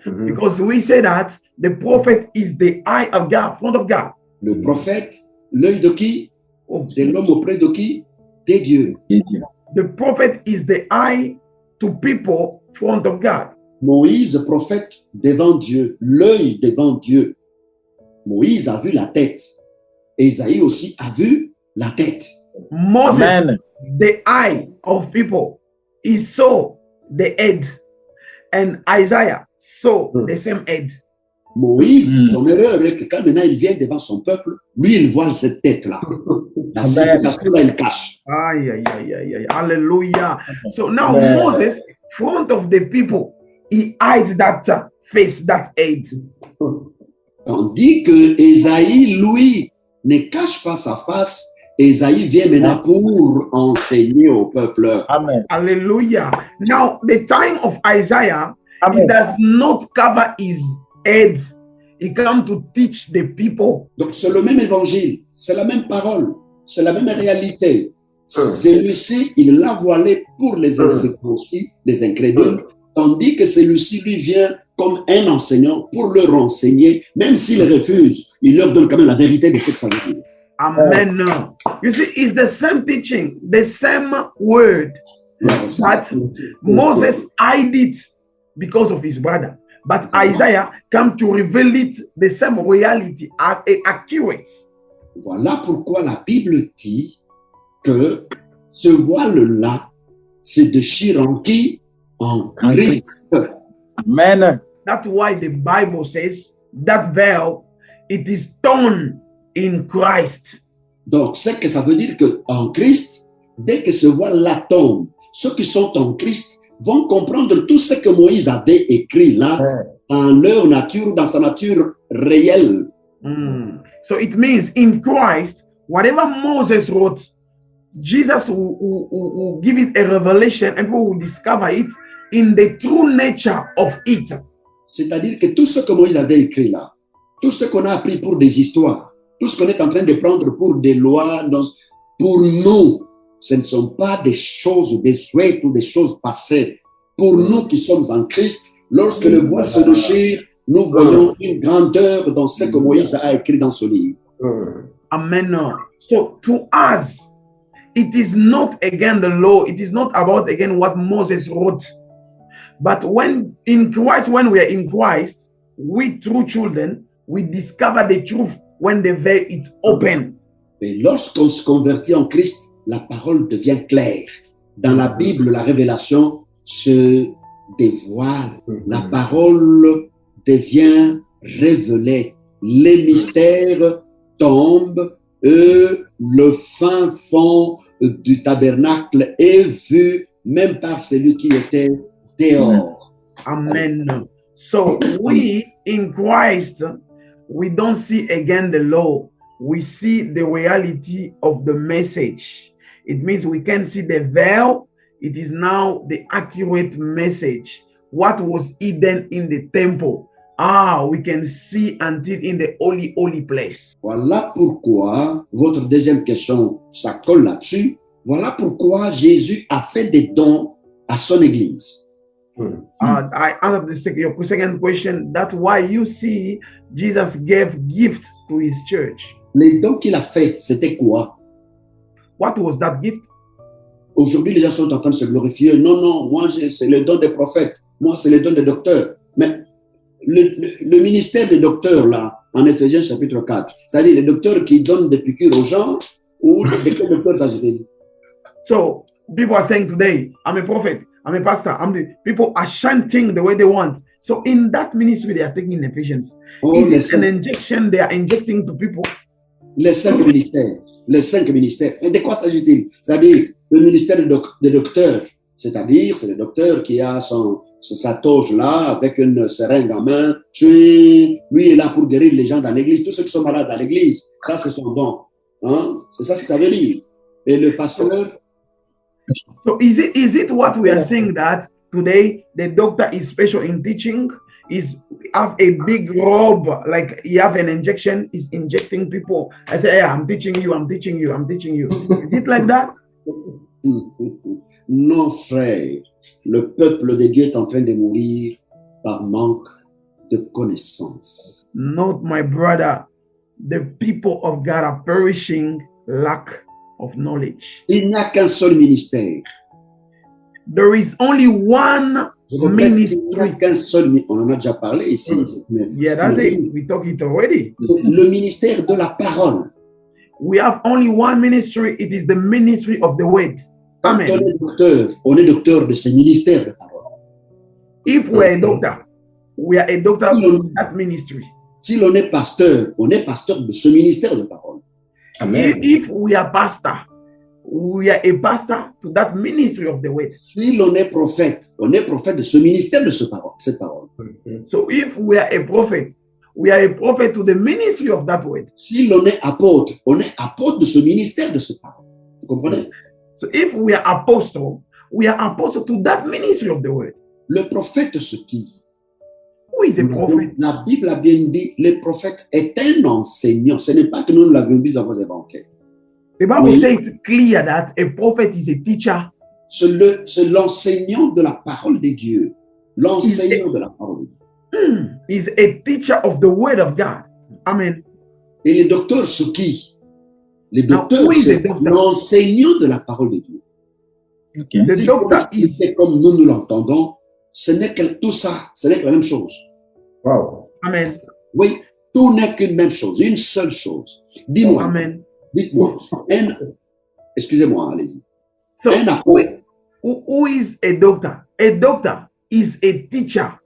Mhm. Because we say that the prophet is the eye of God, front of God. Le prophète, l'œil de qui? Oh, De l'homme auprès de qui? Des dieux. the prophet is the eye to people, front of God. Moïse, prophète devant Dieu, l'œil devant Dieu. Moïse a vu la tête. Isaïe aussi a vu la tête. Moses, Amen. the eye of people, he saw the head, and Isaiah saw the same head. Moïse, son erreur est que quand maintenant il vient devant son peuple, lui il voit cette tête-là. La signification là, il cache. Aye, aye, aye, aye, aye. Hallelujah. So now Amen. Moses, front of the people, he hides that face, that head. Tandis que Isaïe, lui, ne cache pas sa face. Isaïe vient maintenant pour enseigner au peuple. Amen. Hallelujah. Now, the time of Isaiah, he Amen. does not cover his head. He come to teach the people. Donc c'est le même évangile, c'est la même parole, c'est la même réalité. Celui-ci, il l'a voilé pour les incirconcis, les incrédules, tandis que celui-ci, lui, vient comme un enseignant pour leur enseigner, même s'ils refusent, il leur donne quand même la vérité de ce que ça veut dire. Amen. You see, it's the same teaching, the same word, but Moses hid it because of his brother. But Isaiah come to reveal it, the same reality, accurate. Voilà pourquoi la Bible dit que ce voile-là, c'est de Chiranki en Christ. Amen. That's why the Bible says that veil, it is torn in Christ. Donc, c'est que ça veut dire qu'en Christ, dès que ce voile-là tombe, ceux qui sont en Christ vont comprendre tout ce que Moïse avait écrit là, dans leur nature, dans sa nature réelle. So it means in Christ, whatever Moses wrote, Jesus will give it a revelation and people will discover it in the true nature of it. C'est-à-dire que tout ce que Moïse avait écrit là, tout ce qu'on a appris pour des histoires, tout ce qu'on est en train de prendre pour des lois, pour nous, ce ne sont pas des choses, des souhaits ou des choses passées. Pour nous qui sommes en Christ, lorsque le voile se déchire, nous voyons une grandeur dans ce que Moïse a écrit dans ce livre. Amen. So to us, it is not again the law. It is not about again what Moses wrote. But when in Christ, when we are in Christ, we true children, we discover the truth when the veil is open. Et lorsqu'on se convertit en Christ, la parole devient claire. Dans la Bible, la révélation se dévoile. La parole devient révélée. Les mystères tombent et le fin fond du tabernacle est vu même par celui qui était dehors. Amen. So we in Christ, we don't see again the law. We see the reality of the message. It means we can see the veil. It is now the accurate message. What was hidden in the temple, we can see until in the holy place. Voilà pourquoi votre deuxième question, ça colle là-dessus. Voilà pourquoi Jésus a fait des dons à son église. I answered your second question. That's why you see Jesus gave gift to his church. Les dons qu'il a fait, c'était quoi? What was that gift? Aujourd'hui, les gens sont en train de se glorifier. Non, non, moi, c'est le don des prophètes. Moi, c'est le don des docteurs. Mais le ministère des docteurs, là, en Éphésiens chapitre 4, c'est-à-dire les docteurs qui donnent des piqûres aux gens, ou de quel docteur s'agit-il? So, people are saying today, I'm a prophet, I'm a pastor, people are chanting the way they want. So, in that ministry, they are taking in Ephesians. Is it an injection they are injecting to people? Les 5 ministères. Les 5 ministères. Et de quoi s'agit-il? C'est-à-dire le ministère des docteurs. C'est-à-dire, c'est le docteur qui a sa toge là, avec une seringue en main. Lui est là pour guérir les gens dans l'église. Tous ceux qui sont malades dans l'église, ça, c'est son don. Hein? C'est ça ce que ça veut dire. Et le pasteur. So is it what we are saying that today the doctor is special in teaching, is have a big robe, like you have an injection, is injecting people. I say, yeah, I'm teaching you, I'm teaching you, I'm teaching you. Is it like that? Non, frère. Le peuple de Dieu est en train de mourir par manque de connaissances. Not my brother. The people of God are perishing lack of knowledge. Il n'y a qu'un seul ministère. There is only one ministry. Il n'y a qu'un seul. On en a déjà parlé ici. Yeah, that's it. We talked it already. Le ministère de la parole. We have only one ministry. It is the ministry of the word. Amen. On est docteur de ce ministère de parole. If we are a doctor, we are a doctor of that ministry. Si l'on est pasteur, on est pasteur de ce ministère de parole. Amen. If we are pastor, we are a pastor to that ministry of the word. Si l'on est prophète, on est prophète de ce ministère de cette parole. So if we are a prophet, we are a prophet to the ministry of that word. Si l'on est apôtre, on est apôtre de ce ministère de cette parole. Vous comprenez? So if we are apostle, we are apostle to that ministry of the word. Le prophète, ce qui? Who is a prophet? La Bible a bien dit, le prophète est un enseignant. Ce n'est pas que nous l'avions dit dans vos évangiles. The Bible says clear that a prophet is a teacher. C'est l'enseignant de la parole de Dieu. L'enseignant de la parole de Dieu. Is a teacher of the word of God. Amen. Et les docteurs, ce qui? Les docteurs, c'est l'enseignant de la parole de Dieu. Okay. The doctor is... C'est comme nous l'entendons. Ce n'est que tout ça, ce n'est que la même chose. Wow. Amen. Oui, tout n'est qu'une même chose, une seule chose. Dis-moi. Amen. Dites-moi. Excusez-moi, allez-y. So, who is a doctor? A doctor is a teacher.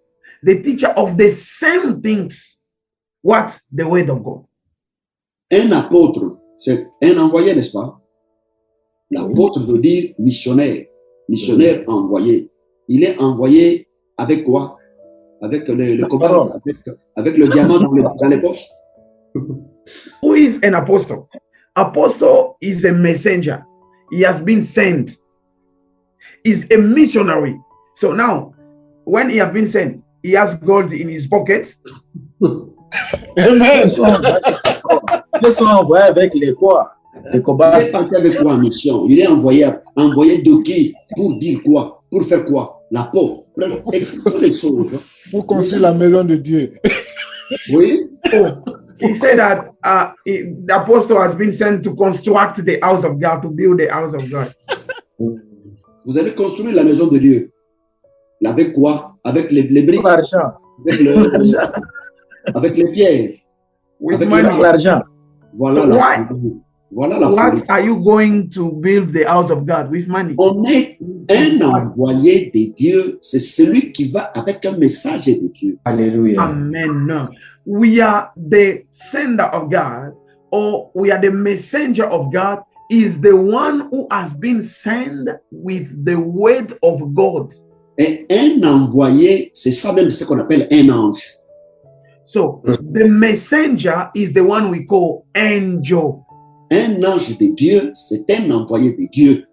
The teacher of the same things. What? The word of God. Un apôtre, c'est un envoyé, n'est-ce pas? L'apôtre veut dire missionnaire. Missionnaire envoyé. Il est envoyé avec quoi? Avec le cobalt, avec le diamant dans les poches. Who is an apostle? Apostle is a messenger. He has been sent. He's a missionary. So now, when he has been sent, he has gold in his pocket. Amen. Ils sont envoyés avec les quoi? Les cobayes. Il est parti avec quoi en mission? Il est envoyé de qui? Pour dire quoi? Pour faire quoi? La peau. Expliquez les choses. Pour construire la maison de Dieu. Oui. Oh, he said that the apostle has been sent to construct the house of God, to build the house of God. Vous allez construire la maison de Dieu. Avec quoi? Avec les briques. Avec les pierres. With money. L'argent. Voilà so la folie. Voilà la folie. What are you going to build the house of God with money? On est un envoyé de Dieu. C'est celui qui va avec un message de Dieu. Alléluia. Amen. We are the sender of God, or we are the messenger of God, is the one who has been sent with the word of God. Et un envoyé, c'est ça même ce qu'on appelle un ange. So the messenger is the one we call angel. Un ange de Dieu, c'est un envoyé de Dieu.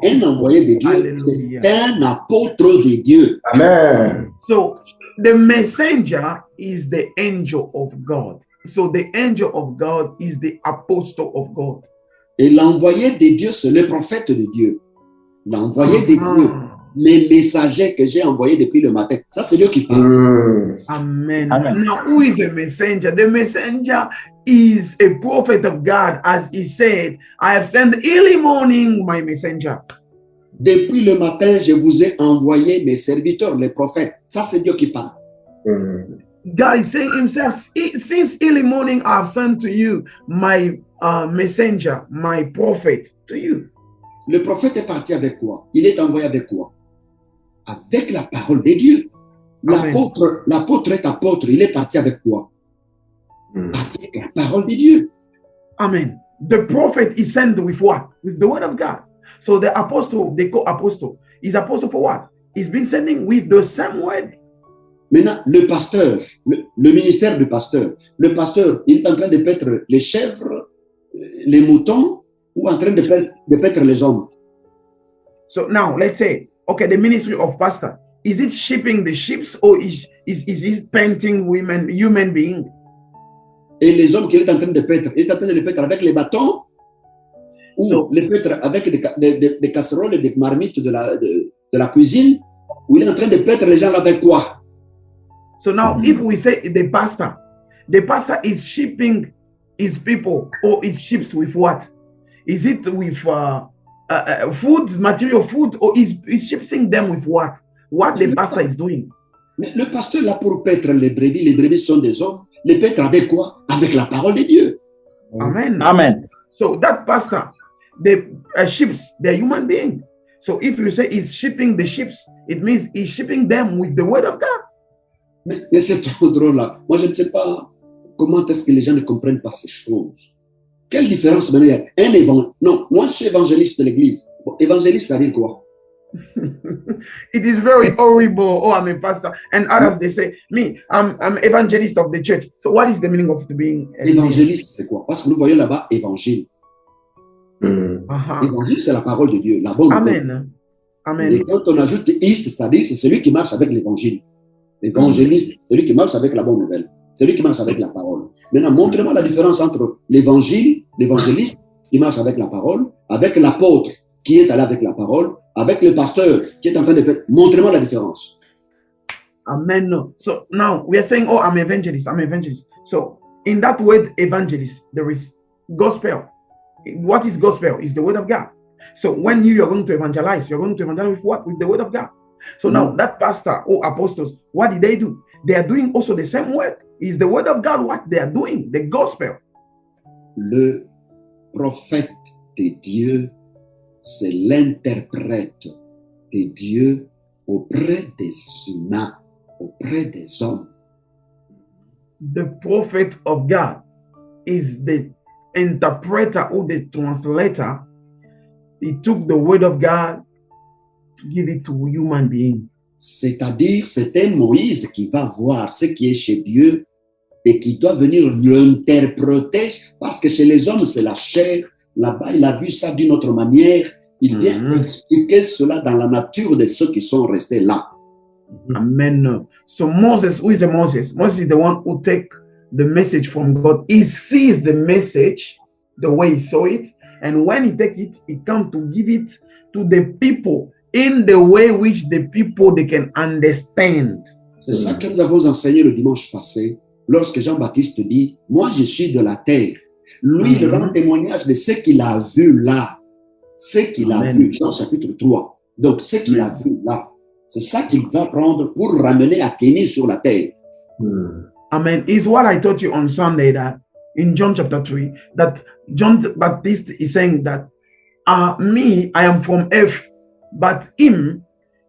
Et un envoyé de Dieu, c'est un apôtre de Dieu. Amen. So the messenger is the angel of God. So the angel of God is the apostle of God. Et l'envoyé de Dieu, c'est le prophète de Dieu. L'envoyé de Dieu, mes messagers que j'ai envoyés depuis le matin. Ça, c'est Dieu qui parle. Amen. Amen. Now, who is a messenger? The messenger is a prophet of God, as he said, I have sent early morning my messenger. Depuis le matin, je vous ai envoyé mes serviteurs, les prophètes. Ça, c'est Dieu qui parle. God is saying himself, since early morning I have sent to you my messenger, my prophet to you. Le prophète est parti avec quoi? Il est envoyé avec quoi? Avec la parole de Dieu. L'apôtre est apôtre. Il est parti avec quoi? Avec la parole de Dieu. Amen. The prophet is sent with what? With the word of God. So the apostle, the co-apostle, is apostle for what? He's been sending with the same word. Maintenant, le pasteur, le ministère du pasteur. Le pasteur, il est en train de paître les chèvres, les moutons, ou en train de paître les hommes. So now let's say, okay, the ministry of pastor, is it shipping the sheep, or is it painting women, human beings? Et les hommes qu'il est en train de paître, il est en train de les paître avec les bâtons, ou les paître avec des casseroles et des marmites de la cuisine, ou il est en train de paître les gens avec quoi? So now if we say the pastor is shipping his people or his sheep with what? Is it with food, material food, or is shipping them with what? What the pastor is doing? Mais le pasteur là pour paître les brebis sont des hommes, les paître avec quoi? Avec la parole de Dieu. Amen. Amen. So that pastor, the sheep, they're human beings. So if you say he's shipping the sheep, it means he's shipping them with the word of God. Mais c'est trop drôle là. Moi, je ne sais pas comment est-ce que les gens ne comprennent pas ces choses. Quelle différence maintenant il y a un évangéliste? Non, moi, je suis évangéliste de l'église. Bon, évangéliste, ça veut dire quoi? It is very horrible. Oh, I'm a pastor. And others, they say, me, I'm evangelist of the church. So what is the meaning of being évangéliste? C'est quoi? Parce que nous voyons là-bas évangile. Évangile, c'est la parole de Dieu, la bonne nouvelle. Amen. Et quand on ajoute iste, c'est-à-dire c'est celui qui marche avec l'évangile. L'évangéliste, celui qui marche avec la bonne nouvelle. Celui qui marche avec la parole. Maintenant, montrez-moi la différence entre l'évangile, l'évangéliste qui marche avec la parole, avec l'apôtre qui est allé avec la parole, avec le pasteur qui est en train de faire. Montrez-moi la différence. Amen. So now we are saying, oh, I'm evangelist. I'm evangelist. So in that word evangelist, there is gospel. What is gospel? Is the word of God. So when you are going to evangelize with what? With the word of God. So now that pastor or apostles, what did they do? They are doing also the same word. Is the word of God what they are doing? The gospel. Le prophète de Dieu, c'est l'interprète de Dieu auprès des humains, auprès des hommes. The prophet of God is the interpreter or the translator. He took the word of God to give it to human being. C'est-à-dire, c'est un Moïse qui va voir ce qui est chez Dieu et qui doit venir l'interpréter parce que chez les hommes, c'est la chair. Là-bas, il a vu ça d'une autre manière. Il vient expliquer cela dans la nature de ceux qui sont restés là. Amen. So Moses, who is the Moses? Moses is the one who take the message from God. He sees the message the way he saw it. And when he take it, he comes to give it to the people in the way which the people they can understand. C'est ça que nous avons enseigné le dimanche passé, lorsque Jean-Baptiste dit, moi je suis de la terre. Lui, il rend témoignage de ce qu'il a vu là. Ce qu'il a vu dans chapitre 3. Donc, ce qu'il a vu là, c'est ça qu'il va prendre pour ramener à Kény sur la terre. Amen. Is what I taught you on Sunday that in John chapter 3, that John Baptist is saying that me, I am from earth, but him,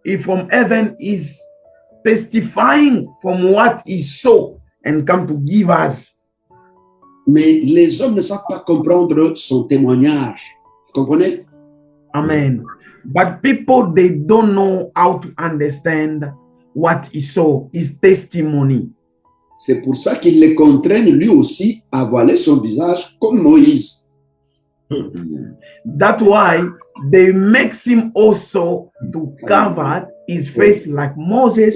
he from heaven is testifying from what he saw and come to give us. Mais les hommes ne savent pas comprendre son témoignage. Vous comprenez? Amen. But people, they don't know how to understand what he saw, his testimony. C'est pour ça qu'ils le contraignent lui aussi à voiler son visage comme Moïse. That's why they make him also to cover his face like Moses.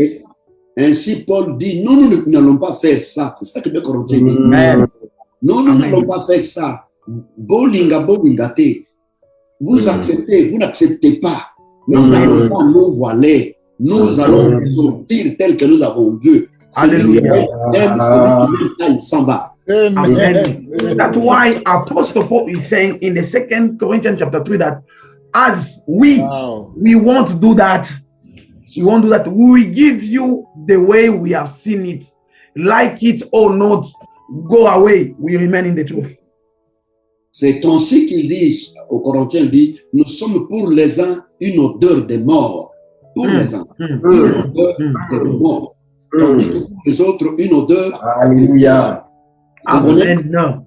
Et ainsi, Paul dit, nous n'allons pas faire ça. C'est ça que le Corinthiens dit. Nous n'allons pas faire ça. Bolinga, bolingate. Vous acceptez, vous n'acceptez pas. Nous n'allons pas nous voiler. Nous allons sortir tel que nous avons vu. Hallelujah. Il s'en va. Amen. That's why Apostle Paul is saying in the 2 Corinthians chapter 3 that as we won't do that, we won't do that. We will give you the way we have seen it. Like it or not, go away. We remain in the truth. C'est ainsi qu'il dit aux Corinthiens, il dit, nous sommes pour les uns une odeur de mort. Pour les uns, une odeur de mort. Tandis que pour les autres, une odeur. Alléluia. Amen. No.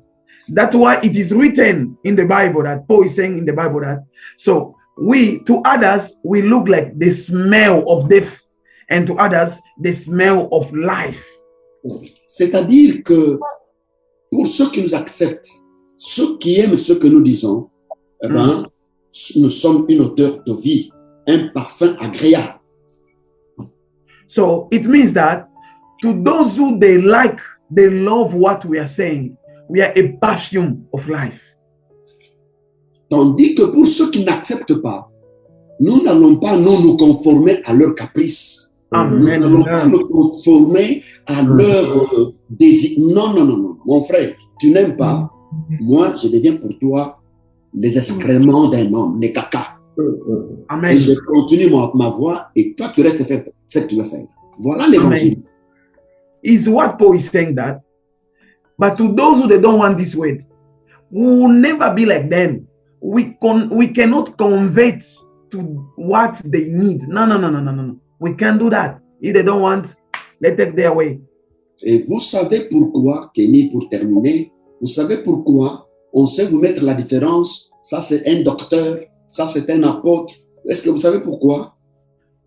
That's why it is written in the Bible that Paul is saying in the Bible that so we to others we look like the smell of death, and to others the smell of life. C'est-à-dire que pour ceux qui nous acceptent, ceux qui aiment ce que nous disons, eh ben, nous sommes une odeur de vie, un parfum agréable. So it means that to those who they love what we are saying, we are a perfume of life. Tandis que pour ceux qui n'acceptent pas, nous n'allons pas nous conformer à leurs caprices. Amen. Nous n'allons pas nous conformer à leurs désirs. Non, non, non, non. Mon frère, tu n'aimes pas. Moi, je deviens pour toi les excréments d'un homme, les caca. Amen. Et je continue ma voie et toi, tu restes faire ce que tu veux faire. Voilà l'évangile. Is what Paul is saying that. But to those who they don't want this way, we will never be like them. We cannot convert to what they need. No. We can't do that. If they don't want, they take their way. Et vous savez pourquoi, Kenny, pour terminer, vous savez pourquoi on sait vous mettre la différence. Ça, c'est un docteur. Ça, c'est un apôtre. Est-ce que vous savez pourquoi?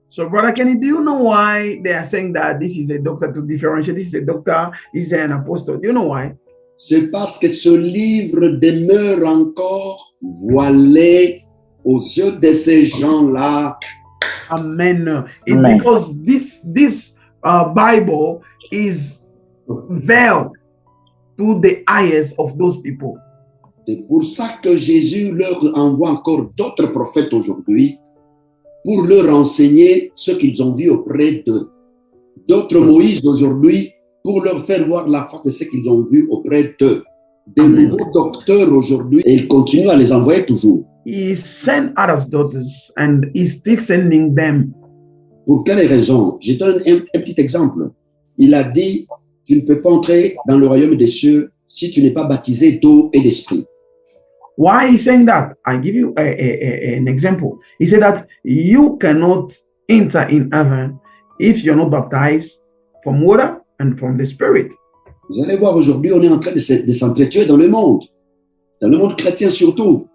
So, Brother Kenny, do you know why they are saying that this is a doctor to differentiate? This is a doctor, this is an apostle. Do you know why? C'est parce que ce livre demeure encore voilé aux yeux de ces gens-là. Amen. It's because this Bible is veiled to the eyes of those people. C'est pour ça que Jésus leur envoie encore d'autres prophètes aujourd'hui pour leur enseigner ce qu'ils ont vu auprès d'eux. D'autres Moïse aujourd'hui pour leur faire voir la face de ce qu'ils ont vu auprès d'eux. Des nouveaux docteurs aujourd'hui, et il continue à les envoyer toujours. He sent others daughters and he's still sending them. Pour quelle raison? Je donne un petit exemple. Il a dit, tu ne peux pas entrer dans le royaume des cieux si tu n'es pas baptisé d'eau et d'esprit. Why is saying that? I give you an example. He said that you cannot enter in heaven if you're not baptized from water and from the Spirit. Vous allez voir aujourd'hui, on est en train de s'entretuer dans le monde chrétien surtout,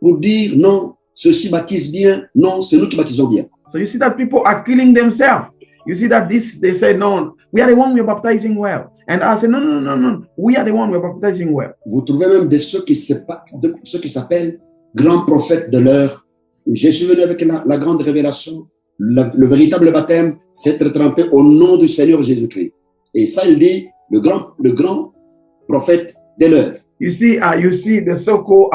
pour dire non, ceux-ci baptisent bien, non, c'est nous qui baptisons bien. So you see that people are killing themselves. You see that they say, no, we are the one we're baptizing well. And I say, no, we are the one we're baptizing well. Vous trouvez même ceux qui s'appellent grands prophètes de l'heure. Je suis venu avec la grande révélation, le véritable baptême, c'est être trempé au nom du Seigneur Jésus-Christ. Et ça, il dit, le grand prophète de l'heure. You see the so-called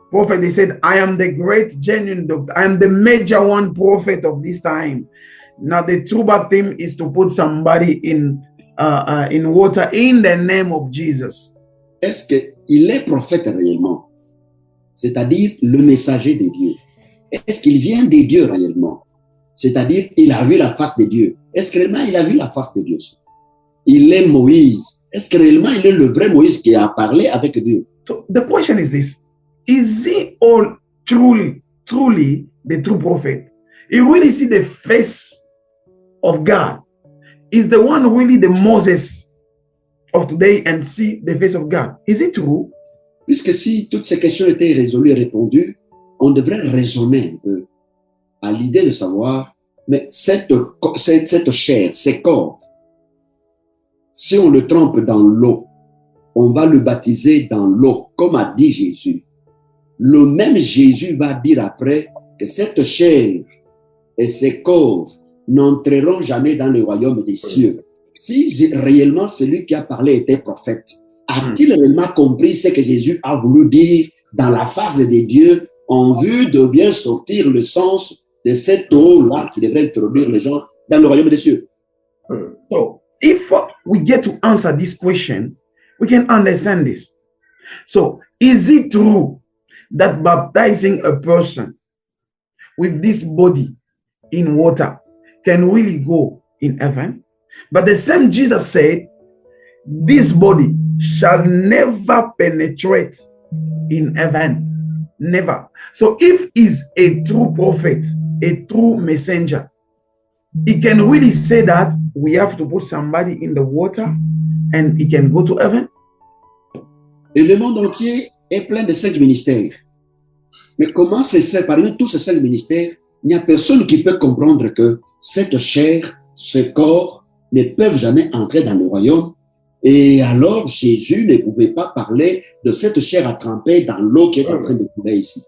prophet, they said, I am the great genuine doctor. I am the major one prophet of this time. Now the true baptism is to put somebody in water in the name of Jesus. Est-ce qu'il est prophète réellement? C'est-à-dire le messager de Dieu. Est-ce qu'il vient des dieux réellement? C'est-à-dire il a vu la face de Dieu. Est-ce que réellement il a vu la face de Dieu? Il est Moïse. Est-ce que réellement il est le vrai Moïse qui a parlé avec Dieu? So the question is this: is he all truly the true prophet? He really see the face of God? Is the one really the Moses of today and see the face of God? Is it true? Puisque si toutes ces questions étaient résolues et répondues, on devrait raisonner un peu à l'idée de savoir, mais cette chair, ces corps, si on le trempe dans l'eau, on va le baptiser dans l'eau, comme a dit Jésus. Le même Jésus va dire après que cette chair et ces corps n'entreront jamais dans le royaume des cieux. Si réellement celui qui a parlé était prophète, A-t-il réellement compris ce que Jésus a voulu dire dans la face des dieux en vue de bien sortir le sens de cette eau-là qui devrait introduire les gens dans le royaume des cieux? So, if we get to answer this question, we can understand this. So, is it true that baptizing a person with this body in water can really go in heaven? But the same Jesus said, this body shall never penetrate in heaven. Never. So if he's a true prophet, a true messenger, he can really say that we have to put somebody in the water and he can go to heaven. Et le monde entier est plein de 5 ministères. Mais comment c'est parmi tous ces 5 ministères, il n'y a personne qui peut comprendre que cette chair, ce corps ne peuvent jamais entrer dans le royaume. Et alors, Jésus ne pouvait pas parler de cette chair à tremper dans l'eau qui est en train de couler ici.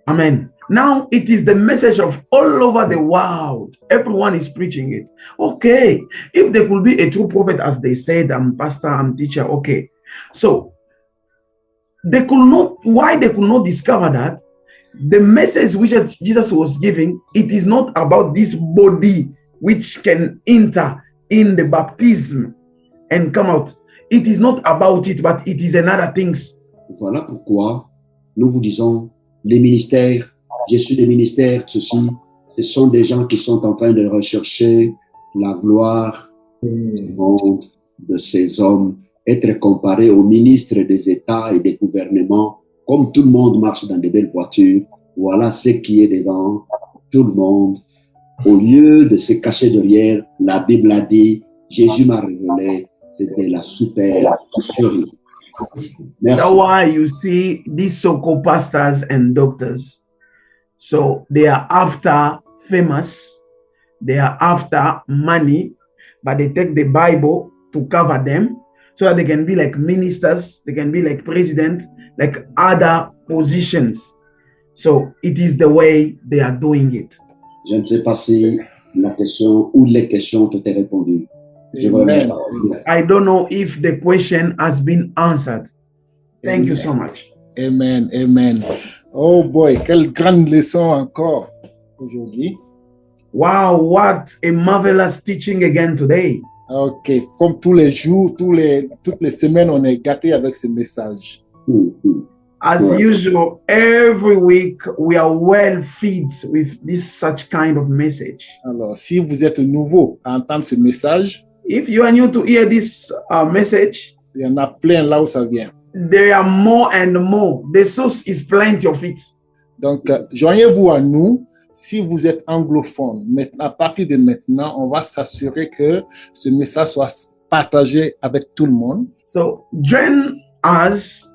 Amen. Now it is the message of all over the world. Everyone is preaching it. Okay. If there could be a true prophet, as they said, I'm pastor, I'm teacher, okay. So they could not, why they could not discover that the message which Jesus was giving, it is not about this body which can enter in the baptism and come out. It is not about it, but it is another things. Voilà pourquoi nous vous disons, les ministères, je suis des ministères, ceci, ce sont des gens qui sont en train de rechercher la gloire du monde, de ces hommes, être comparés aux ministres des États et des gouvernements, comme tout le monde marche dans de belles voitures. Voilà ce qui est devant tout le monde. Au lieu de se cacher derrière, la Bible a dit, Jésus m'a révélé, c'était la super chérie. Merci. That's why you see these so-called pastors and doctors. So they are after famous, they are after money, but they take the Bible to cover them so that they can be like ministers, they can be like president, like other positions. So it is the way they are doing it. Je ne sais pas si la question ou les questions t'ont été répondues. Je vous remercie. I don't know if the question has been answered. Thank you so much. Amen, amen. Oh boy, quelle grande leçon encore aujourd'hui. Wow, what a marvelous teaching again today. Ok, comme tous les jours, toutes les semaines, on est gâtés avec ce message. As usual, every week we are well fed with this such kind of message. Alors, si vous êtes nouveau à entendre ce message, If you are new to hear this message, il y en a plein là où ça vient. there are more and more. The source is plenty of it. Donc, joignez-vous à nous si vous êtes anglophone. Mais à partir de maintenant, on va s'assurer que ce message soit partagé avec tout le monde. So join us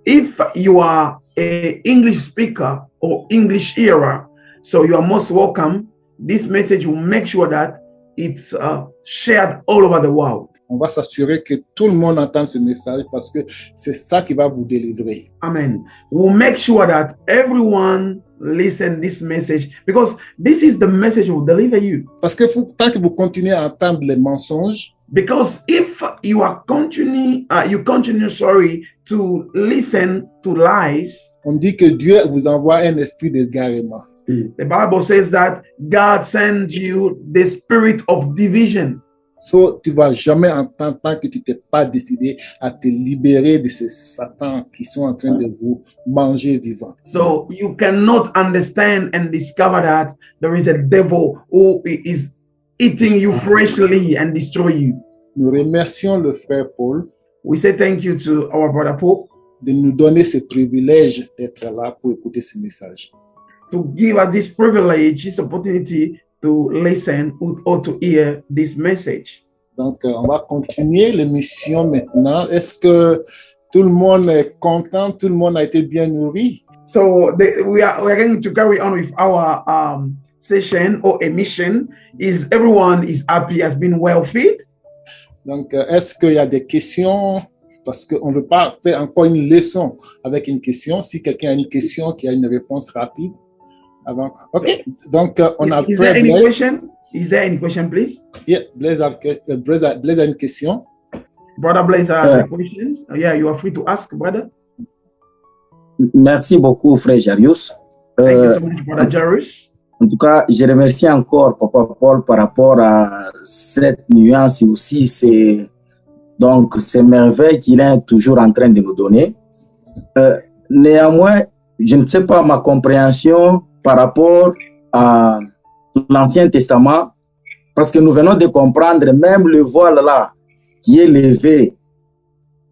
if you are an English speaker or English hearer. So you are most welcome. This message will make sure that it's shared all over the world. On va s'assurer que tout le monde entend ce message parce que c'est ça qui va vous délivrer. Amen. We'll make sure that everyone listen this message because this is the message will deliver you. Parce que tant que vous continuez à entendre les mensonges, Because if you are continue to listen to lies, on dit que Dieu vous envoie un esprit d'égarement. the Bible says that God sends you the spirit of division. So, tu vas jamais entendre tant que tu t'es pas décidé à te libérer de ce Satan qui sont en train de vous manger vivant. So you cannot understand and discover that there is a devil who is eating you freshly and destroy you. Nous remercions le frère Paul We say thank you to our brother Paul de nous donner ce privilège d'être là pour écouter ce message. to give us this privilege, this opportunity to listen or to hear this message. Donc, on va continuer l'émission maintenant. Est-ce que tout le monde est content? Tout le monde a été bien nourri? So we are going to carry on with our session or emission. Is everyone is happy, has been well fed? Donc, est-ce qu'il y a des questions? Parce qu'on ne veut pas faire encore une leçon avec une question. Si quelqu'un a une question, qui a une réponse rapide. Avant. OK. Donc, on a Is there Frère any Blaise. question? Is there any question, please? Yeah, Blaise a une question. Brother Blaise has questions. Yeah, you are free to ask, brother. Merci beaucoup, frère Jarius. Thank you so much, brother Jarius. En tout cas, je remercie encore Papa Paul par rapport à cette nuance et aussi ces merveilles qu'il est toujours en train de nous donner. Néanmoins, je ne sais pas ma compréhension par rapport à l'Ancien Testament, parce que nous venons de comprendre même le voile là qui est levé.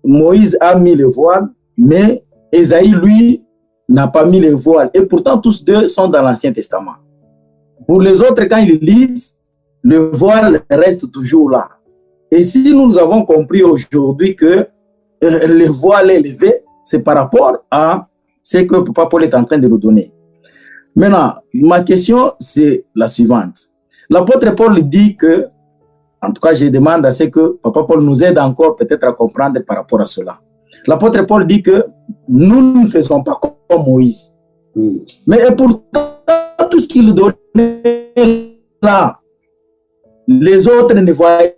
Moïse a mis le voile, mais Ésaïe, lui, n'a pas mis le voile. Et pourtant, tous deux sont dans l'Ancien Testament. Pour les autres, quand ils lisent, le voile reste toujours là. Et si nous avons compris aujourd'hui que le voile est levé, c'est par rapport à ce que Papa Paul est en train de nous donner. Maintenant, ma question, c'est la suivante. L'apôtre Paul dit que, en tout cas, je demande à ce que Papa Paul nous aide encore peut-être à comprendre par rapport à cela. L'apôtre Paul dit que nous ne faisons pas comme Moïse. Mais et pourtant, tout ce qu'il donnait là, les autres ne voyaient,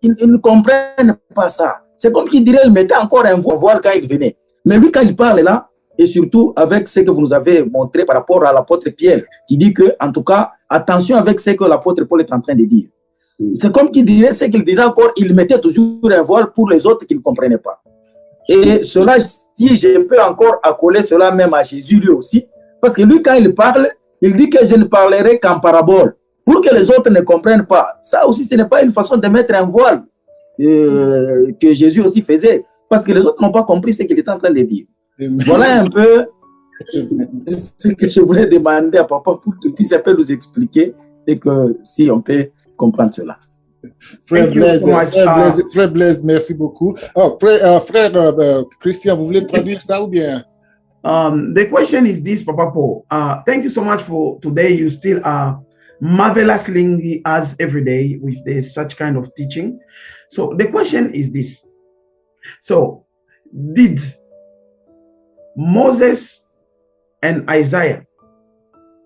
ils ne comprennent pas ça. C'est comme qu'il dirait, il mettait encore un voile quand il venait. Mais lui, quand il parle là, et surtout avec ce que vous nous avez montré par rapport à l'apôtre Pierre, qui dit que, en tout cas, attention avec ce que l'apôtre Paul est en train de dire. C'est comme qu'il dirait ce qu'il disait encore, il mettait toujours un voile pour les autres qui ne comprenaient pas. Et cela, si je peux encore accoler cela même à Jésus lui aussi, parce que lui, quand il parle, il dit que je ne parlerai qu'en parabole, pour que les autres ne comprennent pas. Ça aussi, ce n'est pas une façon de mettre un voile que Jésus aussi faisait, parce que les autres n'ont pas compris ce qu'il était en train de dire. Voilà un peu ce que je voulais demander à Papa pour qu'il puisse un peu nous expliquer et que si on peut comprendre cela. Frère Blaise, merci beaucoup. Frère Christian, vous voulez traduire ça ou bien? The question is this, Papa Paul. Thank you so much for today. You still are marvelously as every day with such kind of teaching. So the question is this. So did Moses and Isaiah,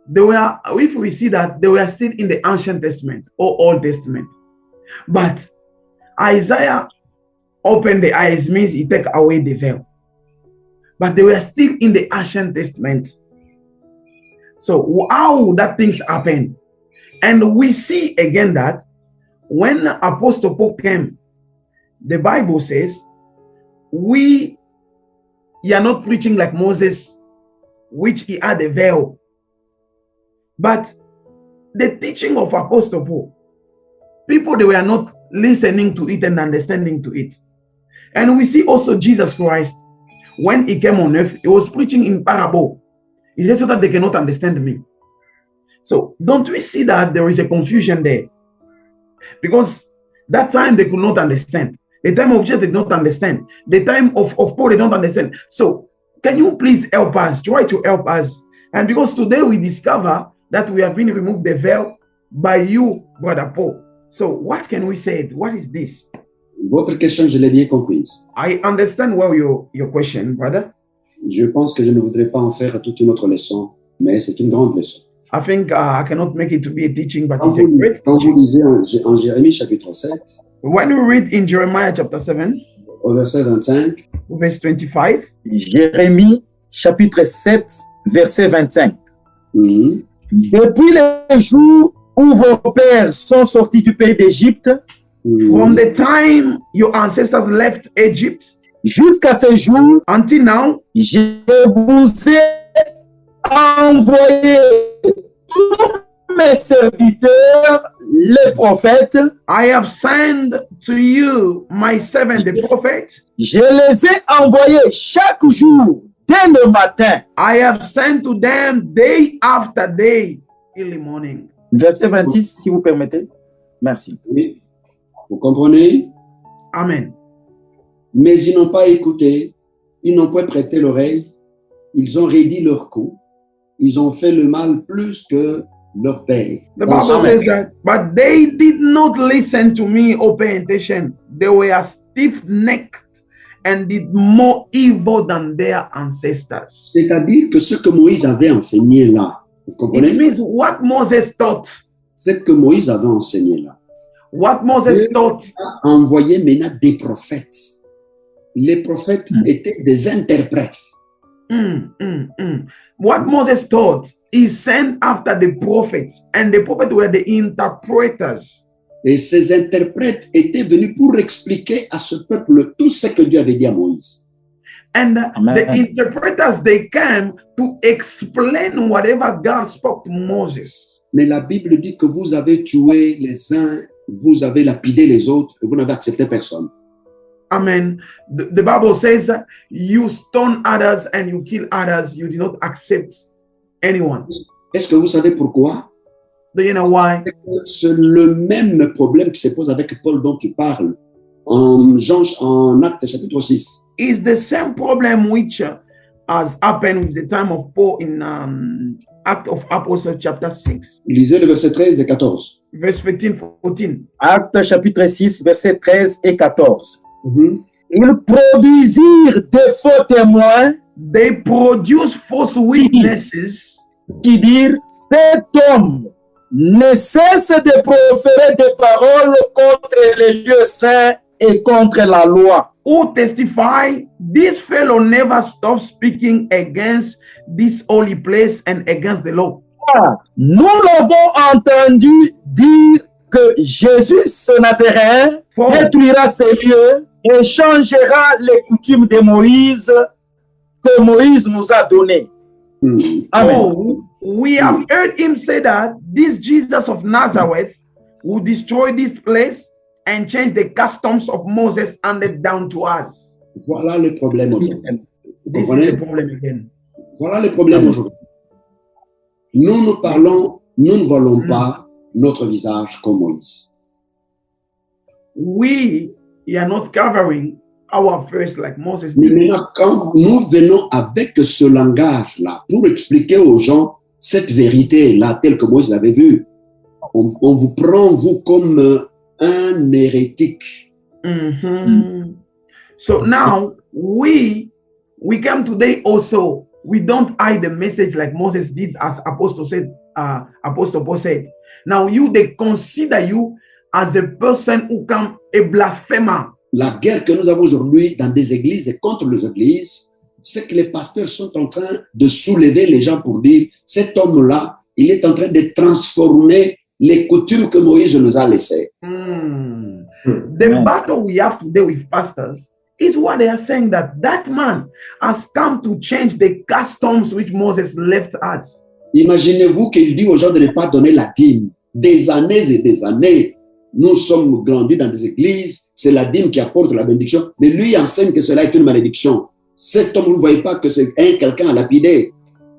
if we see that they were still in the Ancient Testament or Old Testament, but Isaiah opened the eyes, means he take away the veil, but they were still in the Ancient Testament. So how that things happen? And we see again that when Apostle Paul came, the Bible says, we are not preaching like Moses, which he had a veil. But the teaching of Apostle Paul, people, they were not listening to it and understanding to it. And we see also Jesus Christ, when he came on earth, he was preaching in parable. He said so that they cannot understand me. So don't we see that there is a confusion there? Because that time they could not understand. The time of Jesus they did not understand. The time of Paul they don't understand. So can you please help us, try to help us? And because today we discover that we have been removed the veil by you, Brother Paul. So what can we say? What is this? Votre question, je l'ai bien comprise. I understand well your question, brother. Je pense que je ne voudrais pas en faire toute une autre leçon, mais c'est une grande leçon. I think I cannot make it to be a teaching, but it's a great Quand teaching. vous lisez en Jérémie chapitre 7, When we read in Jeremiah chapter 7, au verset 25, verse 25, Jérémie chapitre 7, verset 25. mhm, Depuis les jours où vos pères sont sortis du pays d'Égypte, from the time your ancestors left Egypt jusqu'à ce jour, until now, je vous ai envoyé tous mes serviteurs, les prophètes. I have sent to you my servant, the prophet. Je les ai envoyés chaque jour, dès le matin. I have sent to them day after day, early morning. Verset 26, si vous permettez. Merci. oui. Vous comprenez? Amen. Mais ils n'ont pas écouté, ils n'ont pas prêté l'oreille, ils ont raidi leur cou, ils ont fait le mal plus que leur père. The Bible says that, but they did not listen to me or pay attention. They were stiff-necked and did more evil than their ancestors. C'est-à-dire que ce que Moïse avait enseigné là, vous It comprenez? means what Moses taught, Ce que Moïse avait enseigné là, what Moses taught. A envoyé maintenant des prophètes. Les prophètes étaient des interprètes. What Moses taught, he sent after the prophets, and the prophets were the interpreters. Et ces interprètes étaient venus pour expliquer à ce peuple tout ce que Dieu avait dit à Moïse. And the interpreters, they came to explain whatever God spoke to Moses. Mais la Bible dit que vous avez tué les uns, vous avez lapidé les autres, et vous n'avez accepté personne. Amen. The Bible says you stone others and you kill others. You do not accept anyone. Est-ce que vous savez pourquoi? Do you know why? C'est le même problème qui se pose avec Paul dont tu parles en Actes chapitre 6. It's the same problem which has happened with the time of Paul in Acts of Apostles chapter 6. Lisez le verset 13 et 14. Verse 15, 14. Actes chapitre 6, versets 13 et 14. Ils produisirent des faux témoins They produce false witnesses qui dirent, cet homme ne cesse de proférer des paroles contre les lieux saints et contre la loi. who testify, this fellow never stops speaking against this holy place and against the law. Nous l'avons entendu dire que Jésus, ce Nazaréen, détruira ces lieux et changera les coutumes de Moïse que Moïse nous a données. Amen. Oh, we have heard him say that this Jesus of Nazareth will destroy this place and change the customs of Moses handed down to us. Voilà le problème aujourd'hui. This is the problem again. Voilà le problème aujourd'hui. Nous parlons, nous ne volons pas notre visage comme Moïse. We are not covering our face like Moses Mais did. maintenant, quand nous venons avec ce langage-là pour expliquer aux gens cette vérité-là, telle que Moïse l'avait vue, on vous prend, vous, comme un hérétique. So now we come today also. We don't hide the message like Moses did, as Apostle Paul said. Now they consider you as a person who come a blasphemer. La guerre que nous avons aujourd'hui dans des églises et contre les églises, c'est que les pasteurs sont en train de soulever les gens pour dire, cet homme-là, il est en train de transformer les coutumes que Moïse nous a laissées. The battle we have today with pastors is what they are saying, that man has come to change the customs which Moses left us. Imaginez-vous qu'il dit aux gens de ne pas donner la dîme. Des années et des années, nous sommes grandis dans des églises, c'est la dîme qui apporte la bénédiction, mais lui enseigne que cela est une malédiction. Cet homme, vous ne voyez pas que c'est quelqu'un à lapider.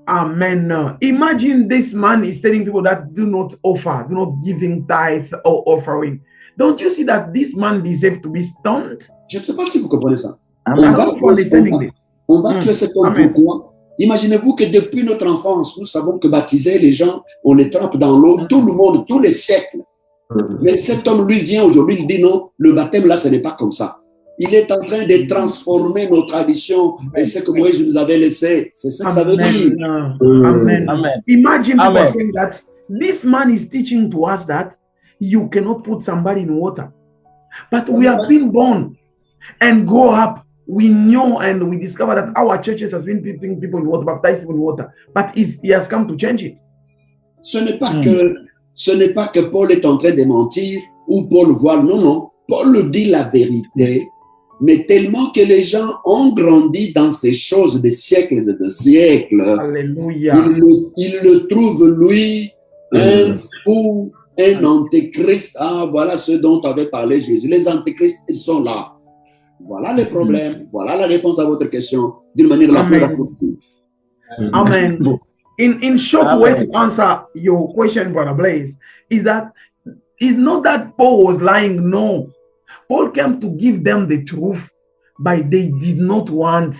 Amen. Imagine this man is telling people that do not offer, do not giving tithe or offering. Don't you see that this man deserves to be stoned? Je ne sais pas si vous comprenez ça. Amen. On va tuer cet homme. Pourquoi? Imaginez-vous que depuis notre enfance, nous savons que baptiser les gens, on les trempe dans l'eau, tout le monde, tous les siècles. Mais cet homme, lui, vient aujourd'hui, il dit non, le baptême là, ce n'est pas comme ça. Il est en train de transformer nos traditions et ce que Moïse nous avait laissé. C'est ça que ça veut dire. Amen. Imagine people saying that this man is teaching to us that you cannot put somebody in water. But we have been born and grow up. We know and we discover that our churches has been putting people in water, baptized people in water. But he has come to change it. Ce n'est pas que Paul est en train de mentir ou Paul voile. Non, non. Paul dit la vérité, mais tellement que les gens ont grandi dans ces choses des siècles et des siècles. Alléluia. Ils le trouvent, lui, un fou, un antéchrist. Ah, voilà ce dont avait parlé Jésus. Les antéchrists, ils sont là. Voilà les problèmes. Voilà la réponse à votre question d'une manière la plus rapide. Amen. In short way to answer your question, Brother Blaze, is that it's not that Paul was lying. No. Paul came to give them the truth, but they did not want.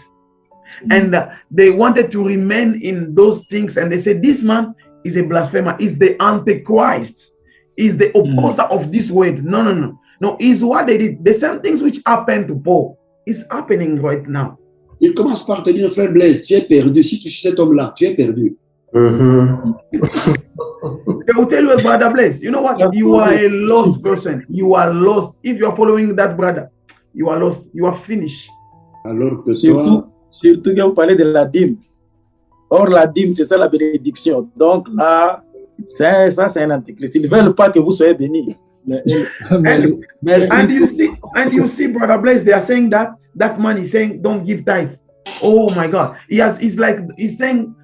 And they wanted to remain in those things. And they said, this man is a blasphemer, is the Antichrist, is the opposer of this word. No, no, no. No, is what they did. The same things which happened to Paul is happening right now. Il commence par te dire, frère Blaise, tu es perdu. Si tu suis cet homme-là, tu es perdu. They will tell you, brother Blaise, you know what? You are a lost person. You are lost. If you are following that brother, you are lost. You are finished. Alors que Surtout quand vous parlez de la dîme. Or, la dîme, c'est ça la bénédiction. Donc là, ça c'est un antichrist. Ils ne veulent pas que vous soyez bénis. And you see, brother Blaise, they are saying that man is saying, don't give tithe. Oh my God. He's saying,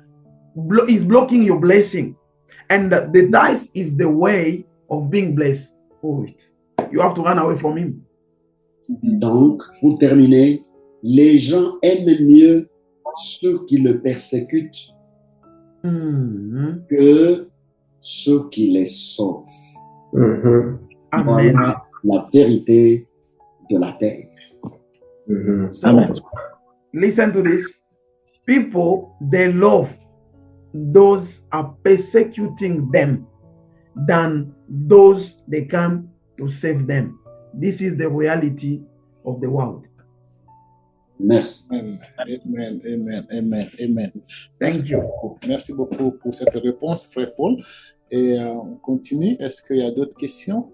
he's blocking your blessing. And the tithe is the way of being blessed. Oh, you have to run away from him. Donc, pour terminer, les gens aiment mieux ceux qui le persécutent que ceux qui les sauvent. Amen. Voilà la vérité de la terre. So, listen to this. People, they love those are persecuting them than those they come to save them. This is the reality of the world. Merci. Amen. Thank you. Merci beaucoup pour cette réponse, frère Paul. Et on continue. Est-ce qu'il y a d'autres questions?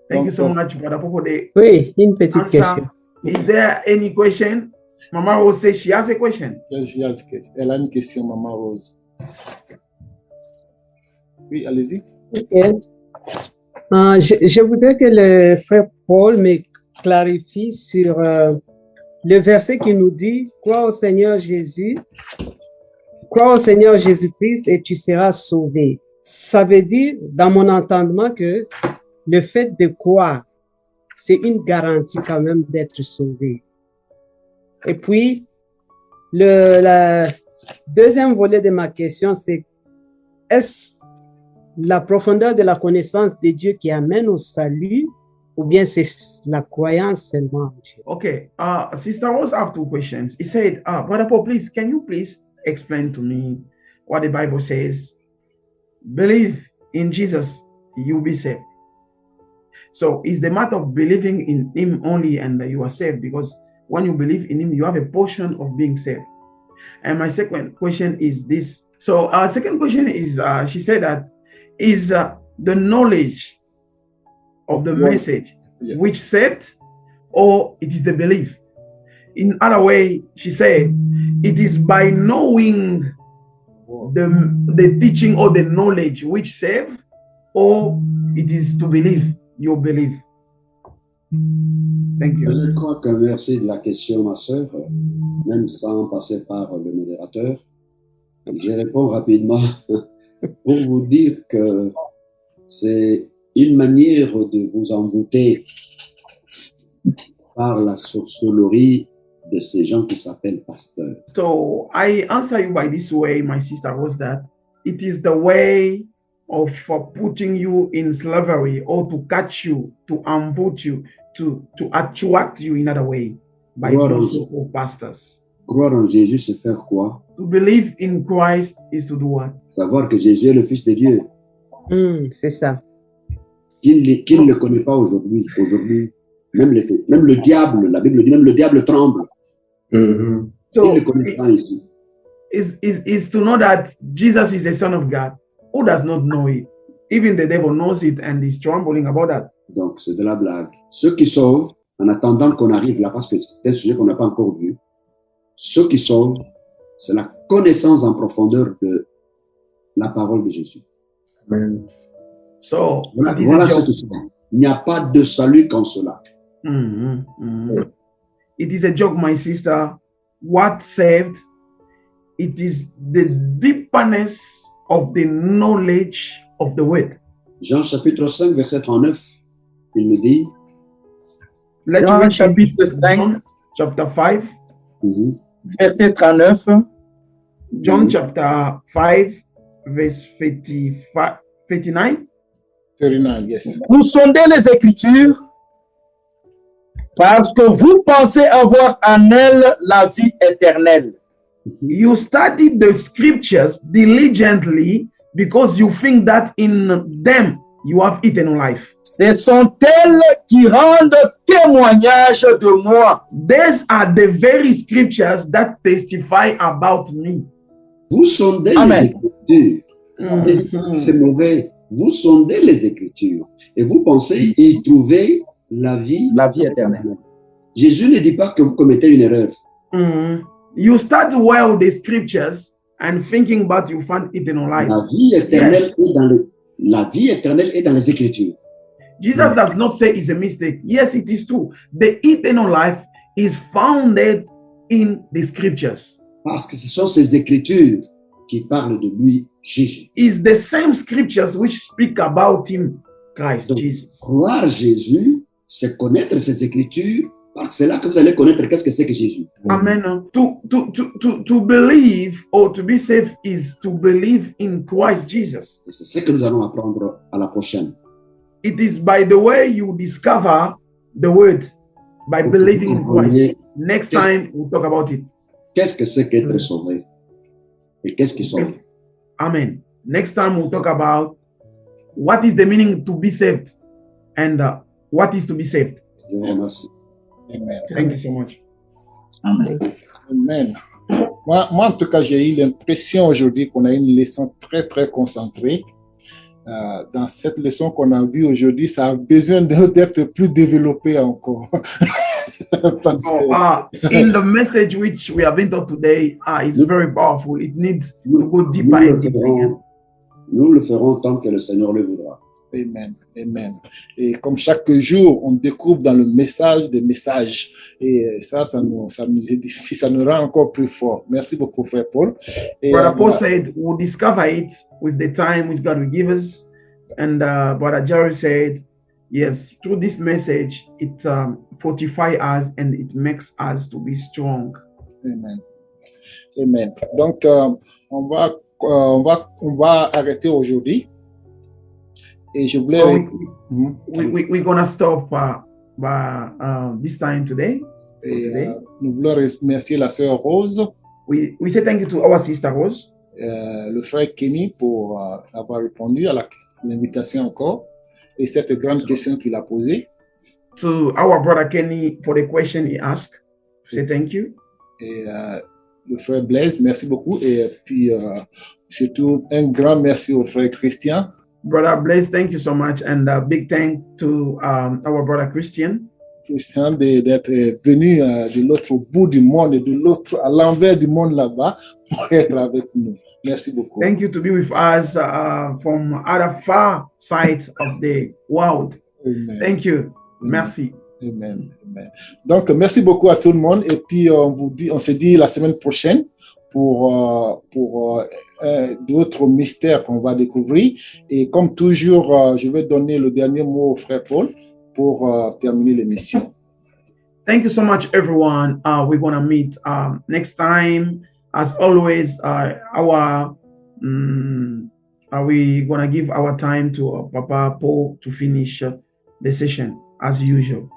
Thank you so much, Brother Popo. Oui, une petite question. Is there any question? Mama Rose says she has a question. Yes, elle a une question, Maman Rose. Oui, allez-y. Okay. Je voudrais que le frère Paul me clarifie sur le verset qui nous dit « Crois au Seigneur Jésus, crois au Seigneur Jésus-Christ et tu seras sauvé ». Ça veut dire, dans mon entendement, que le fait de croire, c'est une garantie quand même d'être sauvé. Et puis, le deuxième volet de ma question, c'est est-ce la profondeur de la connaissance de Dieu qui amène au salut ou bien c'est la croyance seulement? Okay, Sister Rose have two questions. He said, Brother Paul, please, can you please explain to me what the Bible says? Believe in Jesus, you'll be saved. So it's the matter of believing in him only and you are saved, because when you believe in him, you have a portion of being saved. And my second question is this. So our second question is, she said that is the knowledge of the message which saved, or it is the belief? In other way, she said, it is by knowing the teaching or the knowledge which save, or it is to believe, you believe. Thank you. Je crois que merci de la question, ma sœur, même sans passer par le modérateur. Je réponds rapidement pour vous dire que c'est une manière de vous envoûter par la sorcellerie de ces gens qui s'appellent pasteurs. So I answer you by this way, my sister, was that it is the way of putting you in slavery, or to catch you, to ambush you, to attract you in another way by those so-called pastors. Croire en Jésus, c'est faire quoi? To believe in Christ is to do what? Savoir que Jésus est le Fils de Dieu. C'est ça. Qui ne le connaît pas aujourd'hui? Aujourd'hui, même le diable, la Bible dit, même le diable tremble. So Qui ne le connaît pas ici? Is to know that Jesus is the Son of God. Who does not know it? Even the devil knows it and is trembling about that. Donc, c'est de la blague. Ceux qui sauvent, en attendant qu'on arrive là, parce que c'est un sujet qu'on n'a pas encore vu, ceux qui sauvent, c'est la connaissance en profondeur de la parole de Jésus. Amen. So, voilà ce que c'est. Il n'y a pas de salut qu'en cela. It is a joke, my sister. What saved? It is the deepness of the knowledge of the word. Jean chapitre 5, verset 39, il me dit. Jean chapitre 5, chapter 5, verset 39. John chapter 5, verse 39. 39, yes. Vous sondez les Écritures parce que vous pensez avoir en elles la vie éternelle. You study the scriptures diligently because you think that in them you have eternal life. Ce sont elles qui rendent témoignage de moi. These are the very scriptures that testify about me. Vous sondez Amen. les Écritures. Et parce que c'est mauvais. Vous sondez les Écritures et vous pensez y trouver la vie éternelle. Jésus ne dit pas que vous commettez une erreur. You start well the scriptures and thinking about you find eternal life. La vie éternelle est dans les Écritures. Jesus does not say it's a mistake. Yes, it is true. The eternal life is founded in the scriptures. Parce que ce sont ces Écritures qui parlent de lui, Jésus. It's the same scriptures which speak about him, Christ Donc, Jesus. croire Jésus, c'est connaître ces Écritures, parce que c'est là que vous allez connaître qu'est-ce que c'est que Jésus. Amen. To believe or to be saved is to believe in Christ Jesus. Et c'est ce que nous allons apprendre à la prochaine. It is by the way you discover the word, by believing in Christ. Next time we'll talk about it. Qu'est-ce que c'est qu'être sauvé? Et qu'est-ce qui sauve? Amen. Next time we'll talk about what is the meaning to be saved and what is to be saved. Je vous remercie. Amen. Thank you so much. Amen. Amen. Moi, en tout cas, j'ai eu l'impression aujourd'hui qu'on a une leçon très, très concentrée. Dans cette leçon qu'on a vue aujourd'hui, ça a besoin d'être plus développé encore. Parce que, In the message which we have been taught today, it's very powerful. It needs to go deeper and deeper. Nous le ferons tant que le Seigneur le voudra. Amen, amen. Et comme chaque jour, on découvre dans le message des messages. Et ça nous édifie, ça nous rend encore plus fort. Merci beaucoup, frère Paul. Et, Brother Paul said, we'll discover it with the time which God will give us. And Brother Jerry said, yes, through this message, it fortifies us and it makes us to be strong. Amen. Amen. Donc, on va arrêter aujourd'hui. Et je voulais... So we're going to stop this time today. Nous voulons remercier la sœur Rose. We say thank you to our sister Rose. Le frère Kenny pour avoir répondu à l'invitation encore. Et cette grande question qu'il a posée. To our brother Kenny for the question he asked. Say thank you. Et le frère Blaise, merci beaucoup. Et puis, surtout, un grand merci au frère Christian. Brother Blaise, thank you so much. And a big thanks to our brother Christian. Christian d'être venu de l'autre bout du monde, à l'envers du monde là-bas, pour être avec nous. Merci beaucoup. Thank you to be with us from other far sides of the world. Amen. Thank you. Amen. Merci. Amen. Amen. Donc, merci beaucoup à tout le monde. Et puis, on se dit la semaine prochaine pour d'autres mystères qu'on va découvrir. Et comme toujours, je vais donner le dernier mot au frère Paul pour terminer l'émission. Thank you so much, everyone. We're going to meet next time. As always, we going to give our time to Papa Paul to finish the session, as usual.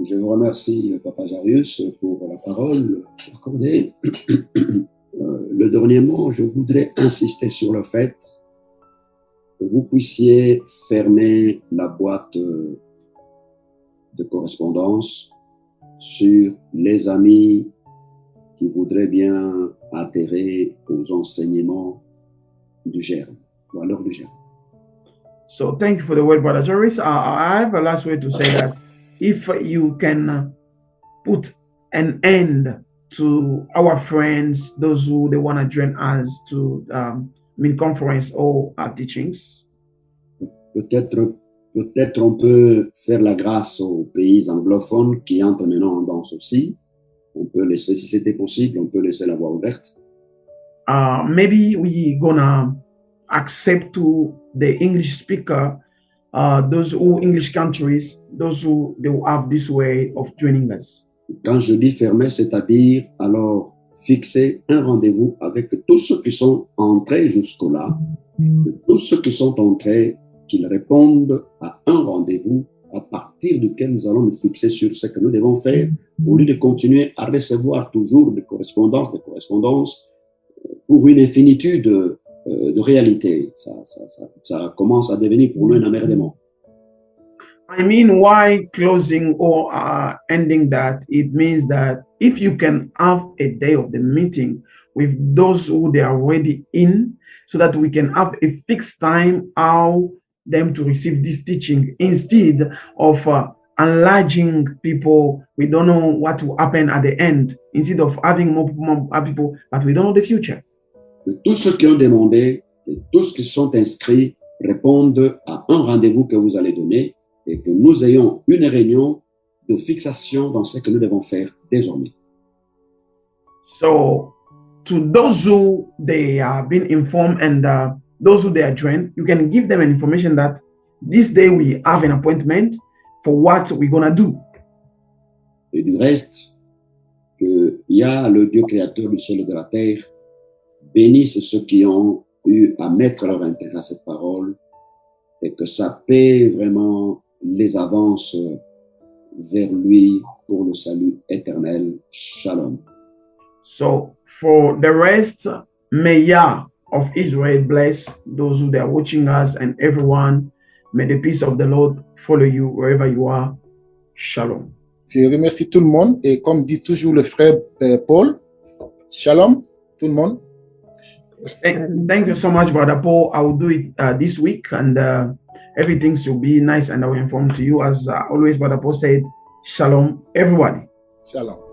Je vous remercie, Papa Jarius, pour la parole accordée. Le dernier mot, je voudrais insister sur le fait que vous puissiez fermer la boîte de correspondance sur les amis qui voudraient bien adhérer aux enseignements du germe, ou alors du germe. So thank you for the word, Brother Joris. I have a last way to say that if you can put an end to our friends, those who they want to join us to conference or teachings. Peut-être on peut faire la grâce aux pays anglophones qui entrent maintenant dans ceci. On peut laisser, si c'était possible, on peut laisser la voie ouverte. Maybe we gonna accept to the English speaker, those who English countries, those who they will have this way of joining us. Quand je dis fermer, c'est-à-dire alors fixer un rendez-vous avec tous ceux qui sont entrés jusque-là, tous ceux qui sont entrés, qu'ils répondent à un rendez-vous à partir duquel nous allons nous fixer sur ce que nous devons faire, au lieu de continuer à recevoir toujours des correspondances pour une infinitude de réalités. Ça commence à devenir pour nous un emmerdement. I mean, why closing or ending that? It means that if you can have a day of the meeting with those who they are already in, so that we can have a fixed time how them to receive this teaching, instead of enlarging people. We don't know what will happen at the end, instead of having more people, but we don't know the future. Que tous ceux qui ont demandé et tous qui sont inscrits répondent à un rendez-vous que vous allez donner et que nous ayons une réunion de fixation dans ce que nous devons faire désormais. So, to those who they have been informed and those who they are joined, you can give them an information that this day we have an appointment for what we're gonna do. Et du reste, que le Dieu créateur du ciel et de la terre bénisse ceux qui ont eu à mettre leur intérêt à cette parole et que sa paix vraiment les avance vers lui pour le salut éternel. Shalom. So for the rest, may Yah of Israel bless those who are watching us and everyone. May the peace of the Lord follow you wherever you are. Shalom. Je remercie tout le monde et comme dit toujours le frère Paul, shalom tout le monde. Thank you so much, Brother Paul. I will do it this week, and everything should be nice, and I will inform to you as always. Brother Paul said, shalom, everybody. Shalom.